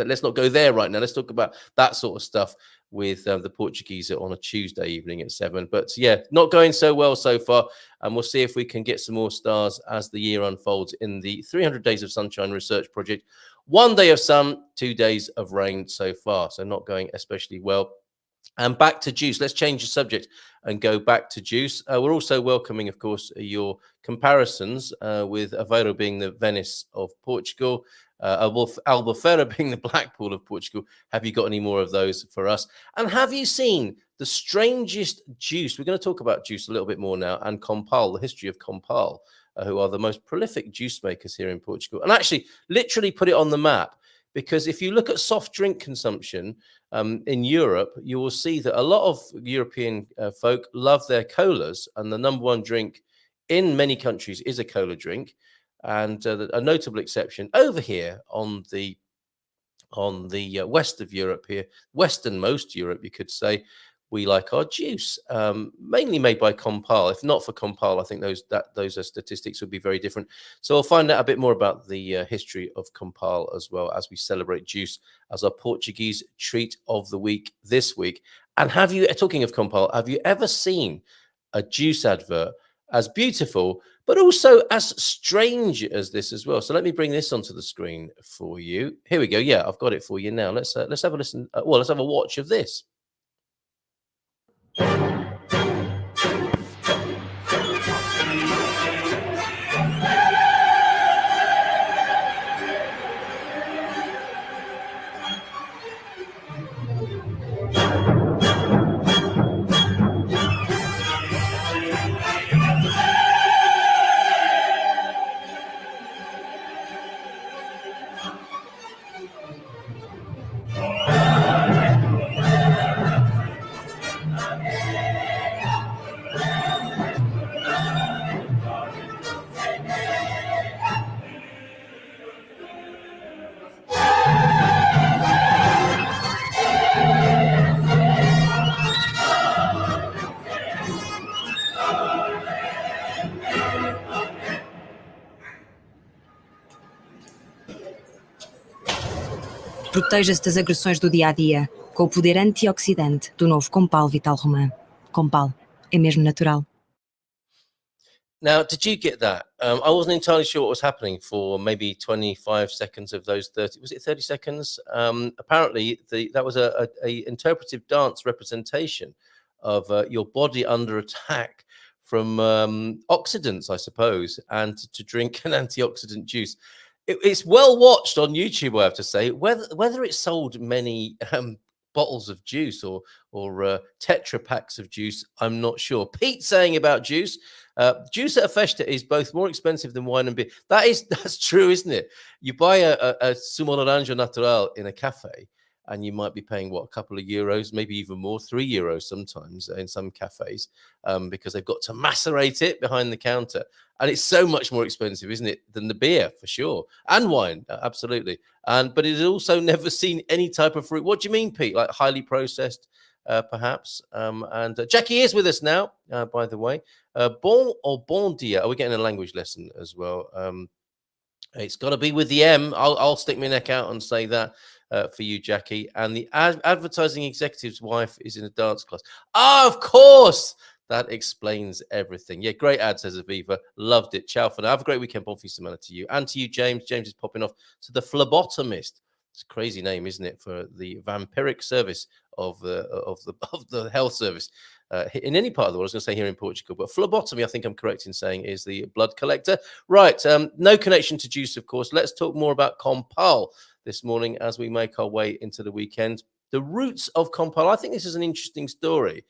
But let's not go there right now. Let's talk about that sort of stuff with the Portuguese on a Tuesday evening at 7. But yeah, not going so well so far. And we'll see if we can get some more stars as the year unfolds in the 300 Days of Sunshine Research Project. 1 day of sun, 2 days of rain so far. So not going especially well. And back to juice. Let's change the subject and go back to juice. We're also welcoming, of course, your comparisons with Aveiro being the Venice of Portugal, Albufeira being the Blackpool of Portugal. Have you got any more of those for us? And have you seen the strangest juice? We're going to talk about juice a little bit more now, and Compal, the history of Compal, who are the most prolific juice makers here in Portugal, and actually literally put it on the map. Because if you look at soft drink consumption in Europe, you will see that a lot of European folk love their colas, and the number one drink in many countries is a cola drink. And a notable exception over here on the west of Europe here, westernmost Europe, you could say, we like our juice, mainly made by Compal. If not for Compal, I think those statistics would be very different. So we'll find out a bit more about the history of Compal as well as we celebrate juice as our Portuguese treat of the week this week. And talking of Compal, have you ever seen a juice advert as beautiful, but also as strange as this as well? So let me bring this onto the screen for you. Here we go. Yeah, I've got it for you now. Let's have a listen. Let's have a watch of this. Proteja-se das agressões do dia-a-dia com o poder antioxidante do novo Compal Vital Romã. Compal é mesmo natural. Now, did you get that? I wasn't entirely sure what was happening for maybe 25 seconds of those 30. Was it 30 seconds? Apparently, that was a interpretive dance representation of your body under attack from oxidants, I suppose, and to drink an antioxidant juice. It's well watched on YouTube, I have to say. Whether it sold many bottles of juice or Tetra packs of juice, I'm not sure. Pete saying about juice. Juice at a festa is both more expensive than wine and beer. That's true, isn't it? You buy a sumo laranja natural in a cafe, and you might be paying a couple of euros, maybe even more, €3 sometimes in some cafes, because they've got to macerate it behind the counter, and it's so much more expensive, isn't it, than the beer for sure, and wine, absolutely. But it has also never seen any type of fruit. What do you mean, Pete? Like highly processed? Perhaps. And Jackie is with us now, by the way. Bon or bon dia? Are we getting a language lesson as well? It's got to be with the M. I'll stick my neck out and say that for you, Jackie. And the advertising executive's wife is in a dance class. Oh, of course. That explains everything. Yeah, great ad, says Aviva. Loved it. Ciao for now. Have a great weekend. Bon fin de semana to you. And to you, James. James is popping off to the phlebotomist. It's a crazy name, isn't it, for the vampiric service of the health service in any part of the world. I was going to say here in Portugal, but phlebotomy, I think I'm correct in saying, is the blood collector. Right, no connection to juice, of course. Let's talk more about Compal this morning as we make our way into the weekend. The roots of Compal. I think this is an interesting story.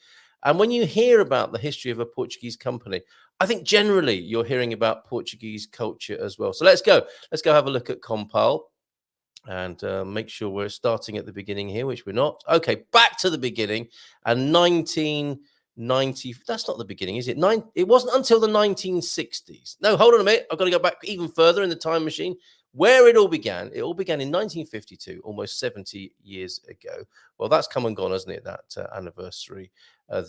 And when you hear about the history of a Portuguese company, I think generally you're hearing about Portuguese culture as well. So let's go have a look at Compal. And make sure we're starting at the beginning here, which we're not. Okay, back to the beginning. And 1990, that's not the beginning, is it? It wasn't until the 1960s. No, hold on a minute. I've got to go back even further in the time machine. Where it all began in 1952, almost 70 years ago. Well, that's come and gone, hasn't it, that anniversary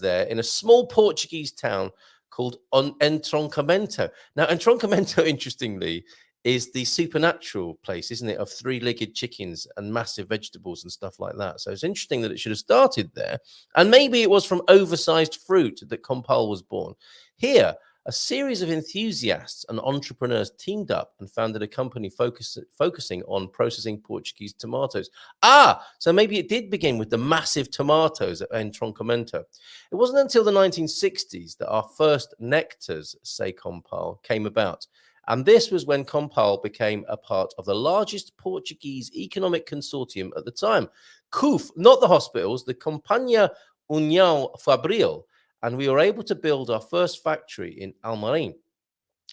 there, in a small Portuguese town called Entroncamento. Now, Entroncamento, interestingly, is the supernatural place, isn't it, of three-legged chickens and massive vegetables and stuff like that. So it's interesting that it should have started there. And maybe it was from oversized fruit that Compal was born. Here, a series of enthusiasts and entrepreneurs teamed up and founded a company focusing on processing Portuguese tomatoes. So maybe it did begin with the massive tomatoes at Entroncamento. It wasn't until the 1960s that our first nectars, say Compal, came about. And this was when Compal became a part of the largest Portuguese economic consortium at the time. CUF, not the hospitals, the Companhia União Fabril, and we were able to build our first factory in Almarin.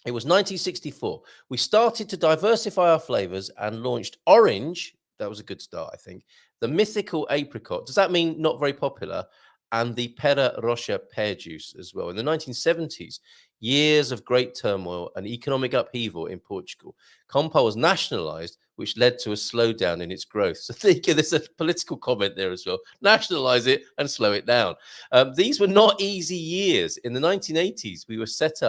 It was 1964. We started to diversify our flavors and launched orange. That was a good start, I think. The mythical apricot. Does that mean not very popular? And the Pera Rocha pear juice as well. In the 1970s, years of great turmoil and economic upheaval in Portugal, Compal was nationalized, which led to a slowdown in its growth. So there's a political comment there as well. Nationalize it and slow it down. These were not easy years. In the 1980s, we set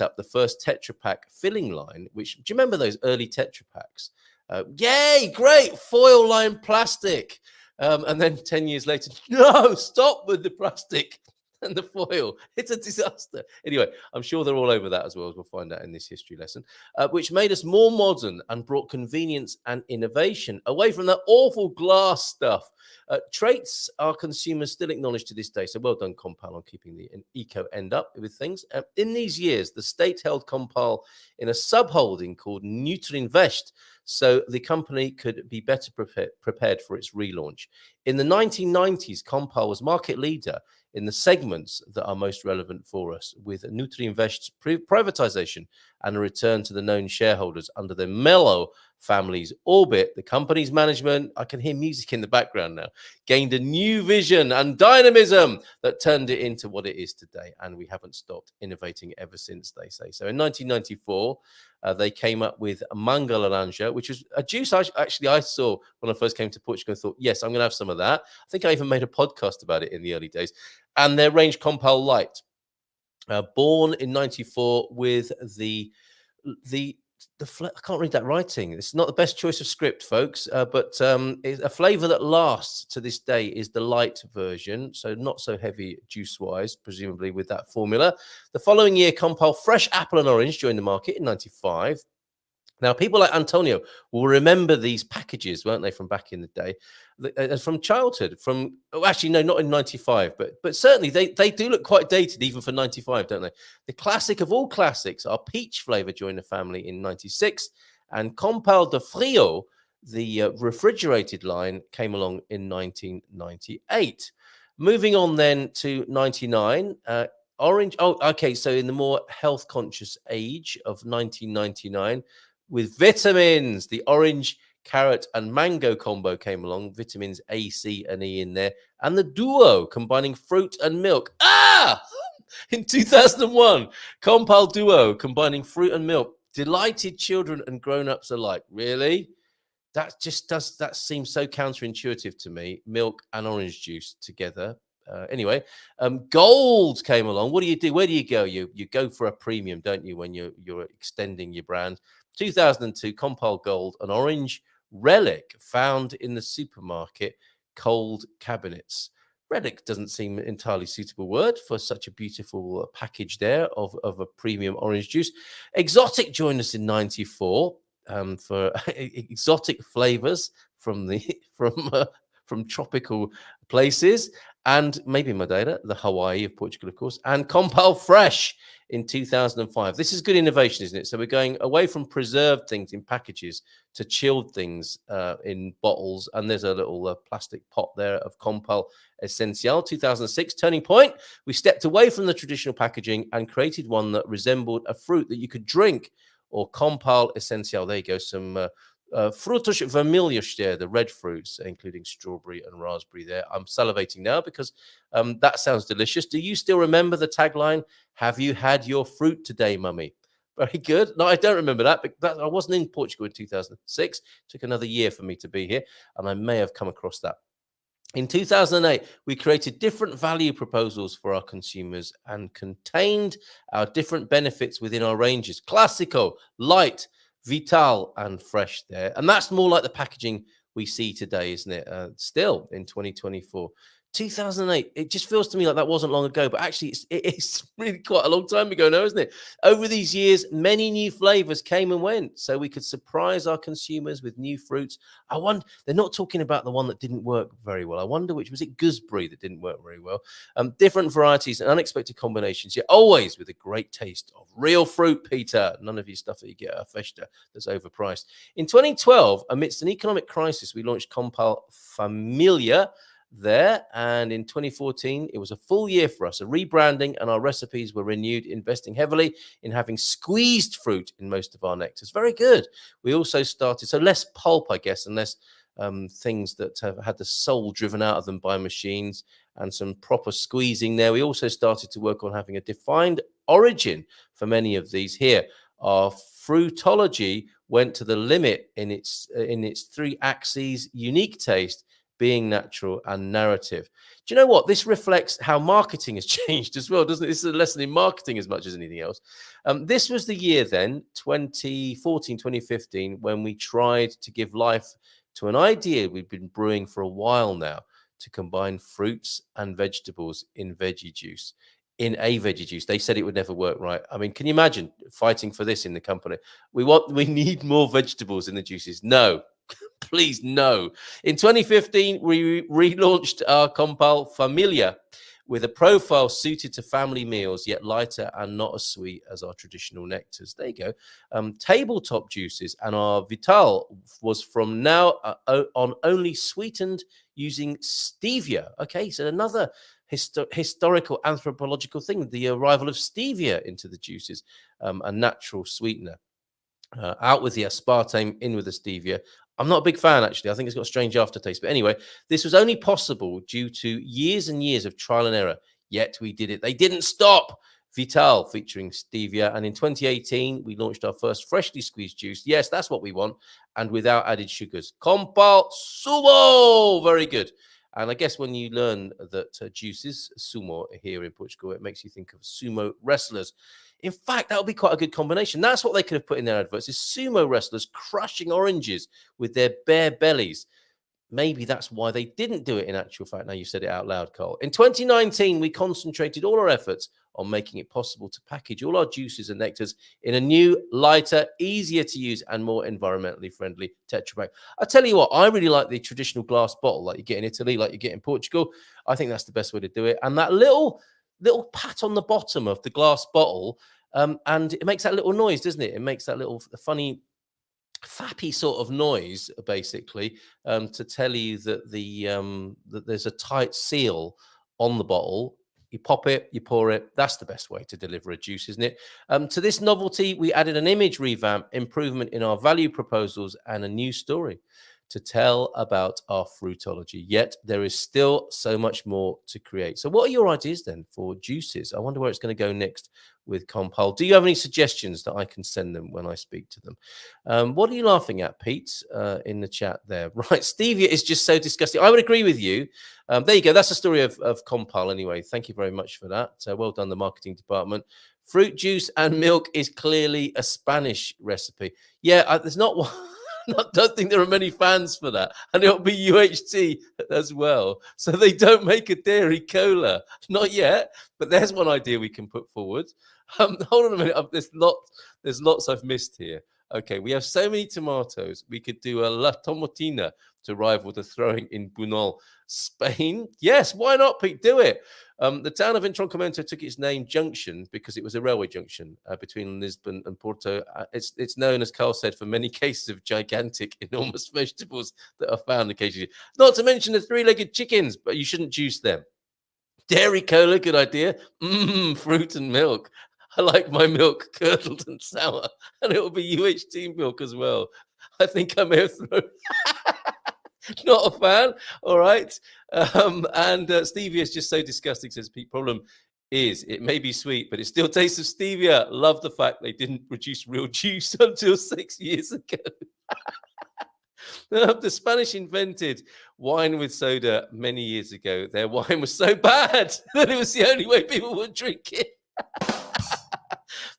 up the first Tetra Pak filling line, which, do you remember those early Tetra Paks? Yay, great, foil lined plastic. And then 10 years later, no, stop with the plastic and the foil. It's a disaster. Anyway, I'm sure they're all over that as well, as we'll find out in this history lesson, which made us more modern and brought convenience and innovation away from that awful glass stuff. Traits our consumers still acknowledge to this day. So well done, Compal, on keeping the eco end up with things. In these years, the state held Compal in a subholding called Nutrinvest, so the company could be better prepared for its relaunch. In the 1990s, Compal was market leader in the segments that are most relevant for us, with Nutrinvest's privatization and a return to the known shareholders under the Mello family's orbit. The company's management, I can hear music in the background now, gained a new vision and dynamism that turned it into what it is today. And we haven't stopped innovating ever since, they say. So in 1994, they came up with Manga Laranja, which was a juice I saw when I first came to Portugal and thought, yes, I'm going to have some of that. I think I even made a podcast about it in the early days. And their range Compal Light, born in 94 with I can't read that writing. It's not the best choice of script, folks, but a flavor that lasts to this day is the light version, so not so heavy juice-wise, presumably with that formula. The following year, Compal Fresh Apple and Orange joined the market in 95. Now, people like Antonio will remember these packages, weren't they, from back in the day, from childhood, actually, no, not in 95, but certainly they do look quite dated even for 95, don't they? The classic of all classics, our peach flavor joined the family in 96, and Compal de Frio, the refrigerated line, came along in 1998. Moving on then to 99, orange. Oh, okay, so in the more health-conscious age of 1999, with vitamins, the orange, carrot, and mango combo came along. Vitamins A, C, and E in there. And the duo, combining fruit and milk. In 2001, Compal Duo, combining fruit and milk, delighted children and grown-ups alike. Really? That seems so counterintuitive to me. Milk and orange juice together. Anyway, Gold came along. What do you do? Where do you go? You go for a premium, don't you, when you're extending your brand? 2002, Compal Gold, an orange relic found in the supermarket cold cabinets. Relic doesn't seem an entirely suitable word for such a beautiful package there of a premium orange juice. Exotic joined us in 94 for exotic flavors from tropical places, and maybe Madeira, the Hawaii of Portugal, of course, and Compal Fresh in 2005. This is good innovation, isn't it? So we're going away from preserved things in packages to chilled things in bottles, and there's a little plastic pot there of Compal Essential. 2006, turning point. We stepped away from the traditional packaging and created one that resembled a fruit that you could drink, or Compal Essential. There you go, some frutos vermelhos there, the red fruits, including strawberry and raspberry there. I'm salivating now because that sounds delicious. Do you still remember the tagline? Have you had your fruit today, mummy? Very good. No, I don't remember that, but I wasn't in Portugal in 2006. It took another year for me to be here, and I may have come across that. In 2008, we created different value proposals for our consumers and contained our different benefits within our ranges. Classico, light, Vital and fresh there. And that's more like the packaging we see today, isn't it? Still in 2024. 2008, it just feels to me like that wasn't long ago, but actually it's really quite a long time ago now, isn't it? Over these years, many new flavors came and went, so we could surprise our consumers with new fruits. I wonder, they're not talking about the one that didn't work very well. I wonder which, was it gooseberry that didn't work very well? Different varieties and unexpected combinations, yet always with a great taste of real fruit, Peter. None of your stuff that you get at a festa that's overpriced. In 2012, amidst an economic crisis, we launched Compal Familia there, and in 2014 it was a full year for us, a rebranding, and our recipes were renewed, investing heavily in having squeezed fruit in most of our nectars. Very good. We also started, so less pulp, I guess, and less things that have had the soul driven out of them by machines, and some proper squeezing there. We also started to work on having a defined origin for many of these here. Our fruitology went to the limit in its three axes: unique taste, being natural, and narrative. Do you know what? This reflects how marketing has changed as well, doesn't it? This is a lesson in marketing as much as anything else. This was the year then, 2014, 2015, when we tried to give life to an idea we've been brewing for a while now, to combine fruits and vegetables in veggie juice. In a veggie juice. They said it would never work, right? I mean, can you imagine fighting for this in the company? We need more vegetables in the juices. No. Please, no. In 2015, we relaunched our Compal Familia with a profile suited to family meals, yet lighter and not as sweet as our traditional nectars. There you go. Tabletop juices, and our Vital was from now on only sweetened using stevia. Okay, so another historical anthropological thing, the arrival of stevia into the juices, a natural sweetener. Out with the aspartame, in with the stevia. I'm not a big fan, actually. I think it's got a strange aftertaste. But anyway, this was only possible due to years and years of trial and error. Yet we did it. They didn't stop. Vital featuring stevia. And in 2018, we launched our first freshly squeezed juice. Yes, that's what we want. And without added sugars. Compal Sumo. Very good. And I guess when you learn that juice is sumo here in Portugal, it makes you think of sumo wrestlers. In fact, that would be quite a good combination. That's what they could have put in their adverts, is sumo wrestlers crushing oranges with their bare bellies. Maybe that's why they didn't do it in actual fact. Now you said it out loud, Carl. In 2019, we concentrated all our efforts on making it possible to package all our juices and nectars in a new, lighter, easier to use, and more environmentally friendly Tetra Pak. I tell you what, I really like the traditional glass bottle like you get in Italy, like you get in Portugal. I think that's the best way to do it. And that little pat on the bottom of the glass bottle, and it makes that little noise, doesn't it? It makes that little funny, fappy sort of noise, basically, to tell you that that there's a tight seal on the bottle. You pop it, you pour it. That's the best way to deliver a juice, isn't it? To this novelty, we added an image revamp, improvement in our value proposals, and a new story to tell about our fruitology. Yet there is still so much more to create. So what are your ideas then for juices? I wonder where it's going to go next with Compal. Do you have any suggestions that I can send them when I speak to them? What are you laughing at, Pete, in the chat there? Right, stevia is just so disgusting. I would agree with you. There you go. That's the story of Compal anyway. Thank you very much for that. Well done, the marketing department. Fruit juice and milk is clearly a Spanish recipe. Yeah, there's not one. I don't think there are many fans for that. And it'll be UHT as well. So they don't make a dairy cola. Not yet, but there's one idea we can put forward. Hold on a minute. There's lots I've missed here. Okay, we have so many tomatoes. We could do a La Tomatina to rival the throwing in Bunol, Spain. Yes, why not, Pete? Do it. The town of Introncamento took its name Junction because it was a railway junction between Lisbon and Porto. It's known, as Carl said, for many cases of gigantic, enormous vegetables that are found occasionally. Not to mention the three-legged chickens, but you shouldn't juice them. Dairy cola, good idea. Fruit and milk. I like my milk curdled and sour, and it will be UHT milk as well. I think I may have thrown. Not a fan. All right. And stevia is just so disgusting, says Pete. Problem is, it may be sweet, but it still tastes of stevia. Love the fact they didn't produce real juice until 6 years ago. The Spanish invented wine with soda many years ago. Their wine was so bad that it was the only way people would drink it.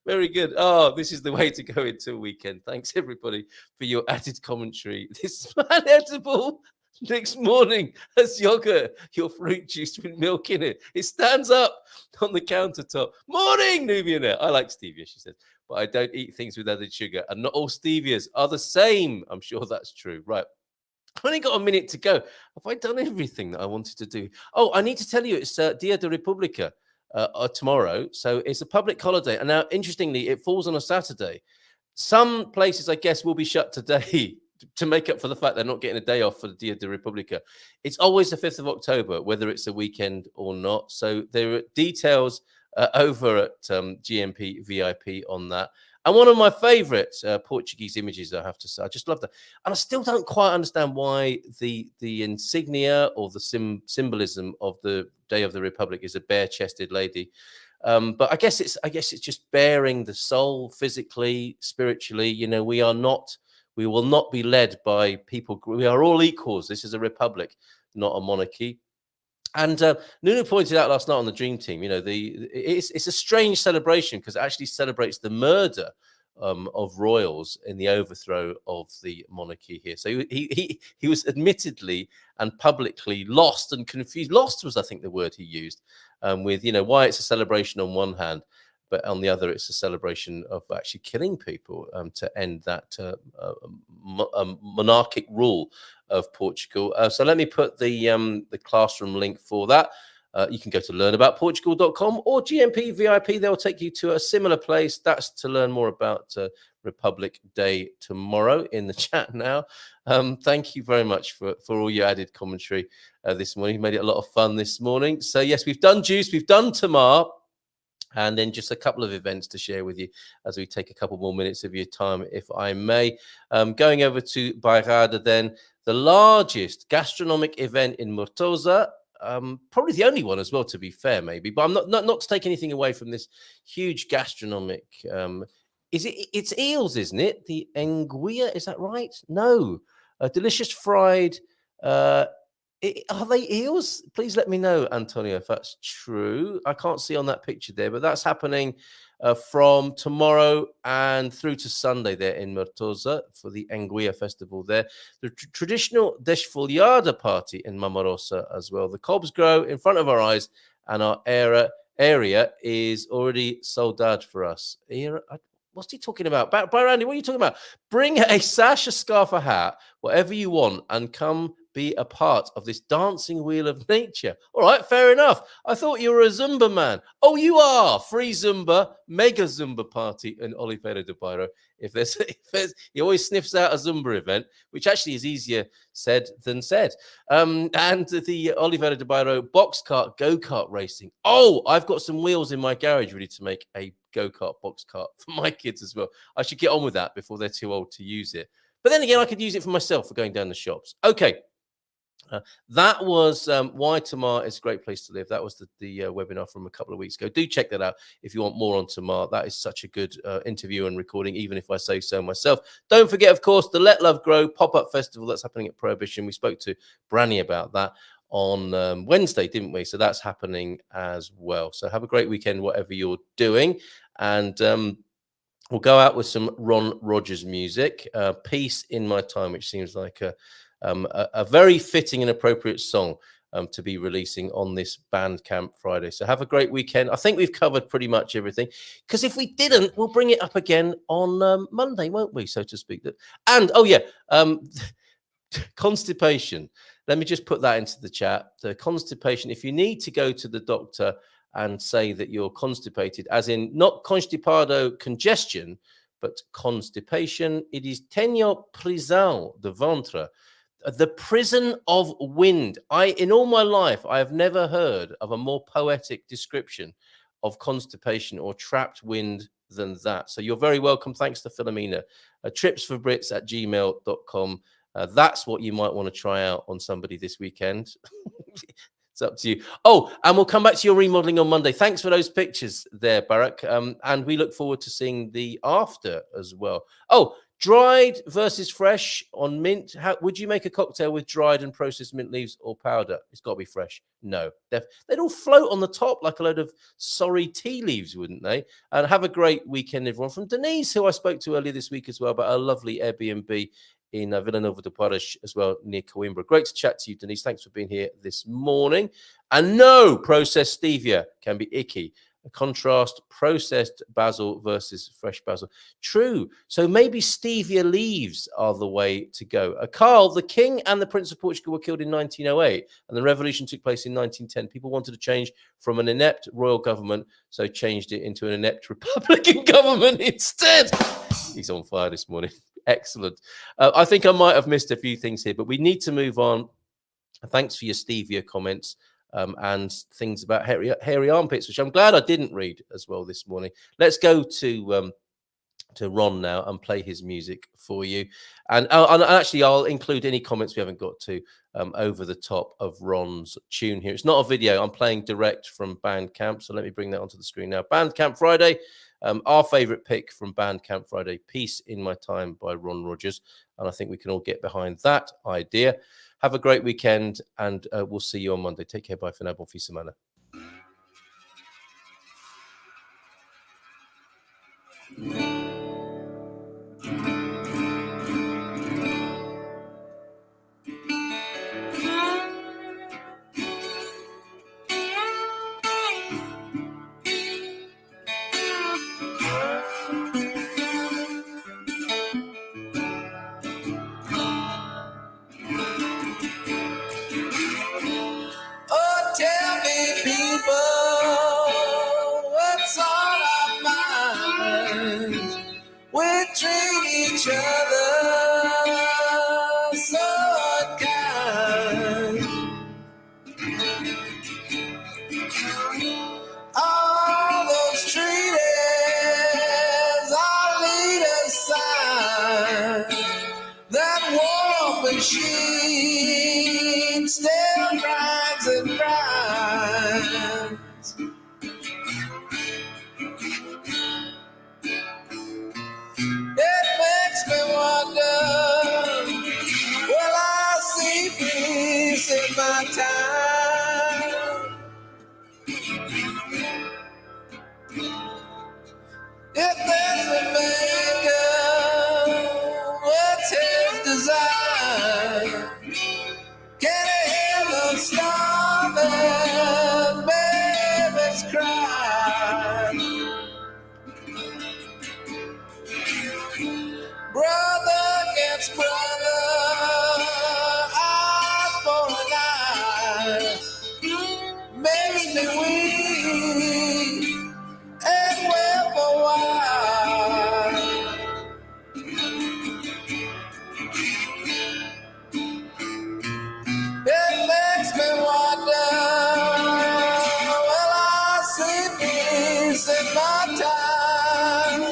Very good. Oh, this is the way to go into a weekend. Thanks, everybody, for your added commentary. This man edible next morning has yogurt, your fruit juice with milk in it. It stands up on the countertop. Morning, Nubian. I like stevia, she says, but I don't eat things with added sugar. And not all stevias are the same. I'm sure that's true. Right. I've only got a minute to go. Have I done everything that I wanted to do? Oh, I need to tell you, it's Dia de Republica tomorrow. So it's a public holiday. And now, interestingly, it falls on a Saturday. Some places, I guess, will be shut today to make up for the fact they're not getting a day off for the Dia de Republica. It's always the 5th of October, whether it's a weekend or not. So there are details over at GMP VIP on that. And one of my favorite Portuguese images, I have to say, I just love that. And I still don't quite understand why the insignia or the symbolism of the Day of the Republic is a bare-chested lady. But I guess it's just bearing the soul physically, spiritually. You know, we will not be led by people. We are all equals. This is a republic, not a monarchy. And Nuno pointed out last night on the Dream Team, you know, it's a strange celebration because it actually celebrates the murder of royals in the overthrow of the monarchy here. So he was admittedly and publicly lost and confused. Lost was, I think, the word he used, with, you know, why it's a celebration on one hand, but on the other, it's a celebration of actually killing people to end that monarchic rule of Portugal. So let me put the classroom link for that. You can go to learnaboutportugal.com or GMP VIP. They'll take you to a similar place. That's to learn more about Republic Day tomorrow in the chat now. Thank you very much for all your added commentary this morning. You made it a lot of fun this morning. So yes, we've done Juice, we've done Tamar, and then just a couple of events to share with you as we take a couple more minutes of your time, if I may. Going over to Bairrada then, the largest gastronomic event in Mortosa, probably the only one as well, to be fair, maybe. But I'm not to take anything away from this huge gastronomic. It's eels, isn't it? The enguia, is that right? No, delicious fried. Are they eels? Please let me know, Antonio, if that's true. I can't see on that picture there, but that's happening from tomorrow and through to Sunday there in Mortosa for the Enguia Festival there. The traditional Desfolhada party in Mamarosa as well. The cobs grow in front of our eyes and our area is already sold out for us. What's he talking about? Randy, what are you talking about? Bring a sash, a scarf, a hat, whatever you want, and come be a part of this dancing wheel of nature. All right, fair enough. I thought you were a Zumba man. Oh, you are. Free Zumba, mega Zumba party in Oliveira do Bairro. If there's, he always sniffs out a Zumba event, which actually is easier said than said. And the Oliveira do Bairro box cart, go-kart racing. Oh, I've got some wheels in my garage ready to make a go-kart box cart for my kids as well. I should get on with that before they're too old to use it. But then again, I could use it for myself for going down the shops. Okay. That was why Tamar is a great place to live. That was the webinar from a couple of weeks ago. Do check that out if you want more on Tamar. That is such a good interview and recording, even if I say so myself. Don't forget, of course, the Let Love Grow pop-up festival that's happening at Prohibition. We spoke to Branny about that on Wednesday, didn't we? So that's happening as well. So have a great weekend, whatever you're doing. And we'll go out with some Ron Rogers music. Peace in My Time, which seems like a very fitting and appropriate song to be releasing on this Bandcamp Friday. So have a great weekend. I think we've covered pretty much everything, because if we didn't, we'll bring it up again on Monday, won't we, so to speak. And oh yeah, constipation. Let me just put that into the chat. The constipation, if you need to go to the doctor and say that you're constipated, as in not constipado, congestion, but constipation, it is tenho prisão de ventre, the prison of wind. In all my life, I have never heard of a more poetic description of constipation or trapped wind than that. So you're very welcome. Thanks to Philomena. tripsforbrits@gmail.com. That's what you might want to try out on somebody this weekend. It's up to you. Oh, and we'll come back to your remodeling on Monday. Thanks for those pictures there, Barak. And we look forward to seeing the after as well. Oh, Dried versus fresh on mint. How would you make a cocktail with dried and processed mint leaves or powder? It's got to be fresh. No, they'd all float on the top like a load of sorry tea leaves, wouldn't they? And have a great weekend, everyone. From Denise, who I spoke to earlier this week as well, about a lovely Airbnb in Villanova de Paris as well, near Coimbra. Great to chat to you, Denise. Thanks for being here this morning. And no, processed stevia can be icky. Contrast processed basil versus fresh basil. True. So maybe stevia leaves are the way to go. Carl, the King and the Prince of Portugal were killed in 1908, and the revolution took place in 1910. People wanted to change from an inept royal government, so changed it into an inept Republican government instead. He's on fire this morning. Excellent. I think I might have missed a few things here, but we need to move on. Thanks for your stevia comments. And things about hairy armpits, which I'm glad I didn't read as well this morning. Let's go to Ron now and play his music for you. And actually, I'll include any comments we haven't got to over the top of Ron's tune here. It's not a video. I'm playing direct from Bandcamp. So let me bring that onto the screen now. Bandcamp Friday, our favorite pick from Bandcamp Friday, Peace in My Time by Ron Rogers. And I think we can all get behind that idea. Have a great weekend, and we'll see you on Monday. Take care. Bye for now. Bon fin de semana. Machine still grinds and grinds. It makes me wonder, will I see peace in my time? If there's a maker, what's his desire? Can I hear the starving babies cry? Brother against brother, eye for an eye, makes me weak and well for why. It makes me wonder, will I see peace in my time?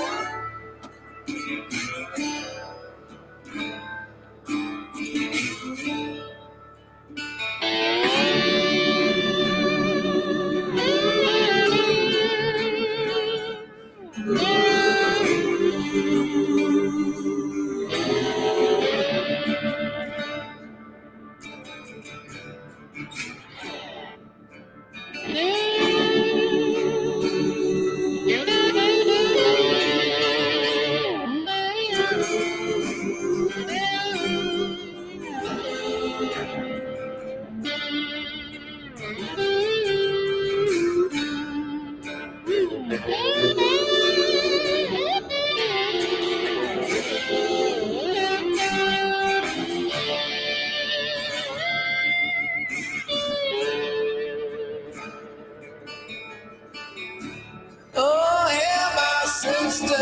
Oh, hear my sisters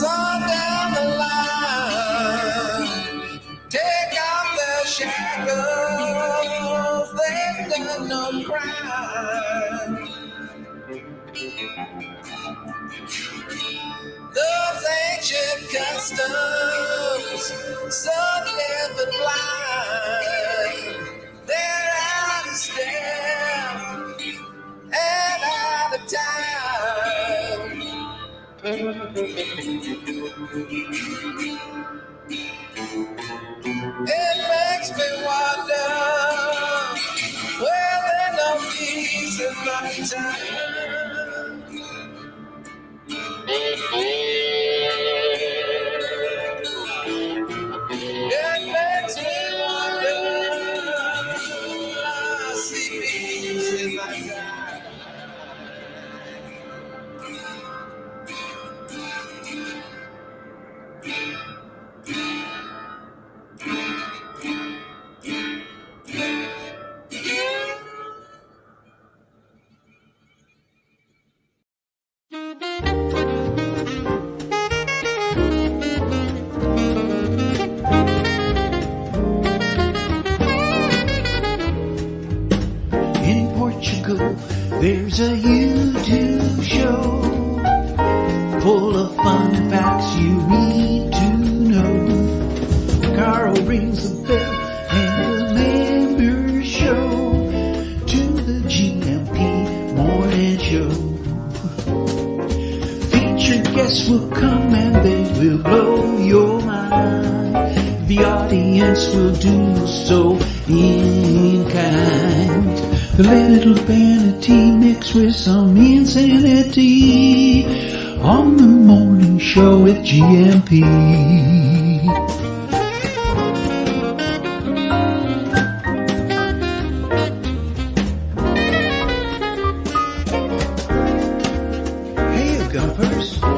on down the line. Take off their shackles, they've done no crime. Those ancient customs, so deaf and blind, they're out of step and out of time. It makes me wonder where there no peace in my time. It makes me wonder. I see peace in my time. In Portugal, there's a YouTube show full of fun facts you need to know. Carl rings the bell and the members show to the GMP morning show. Featured guests will come and they will blow your mind. The audience will do so in kind. The little vanity mixed with some insanity on the morning show with GMP. Hey, GuMPers.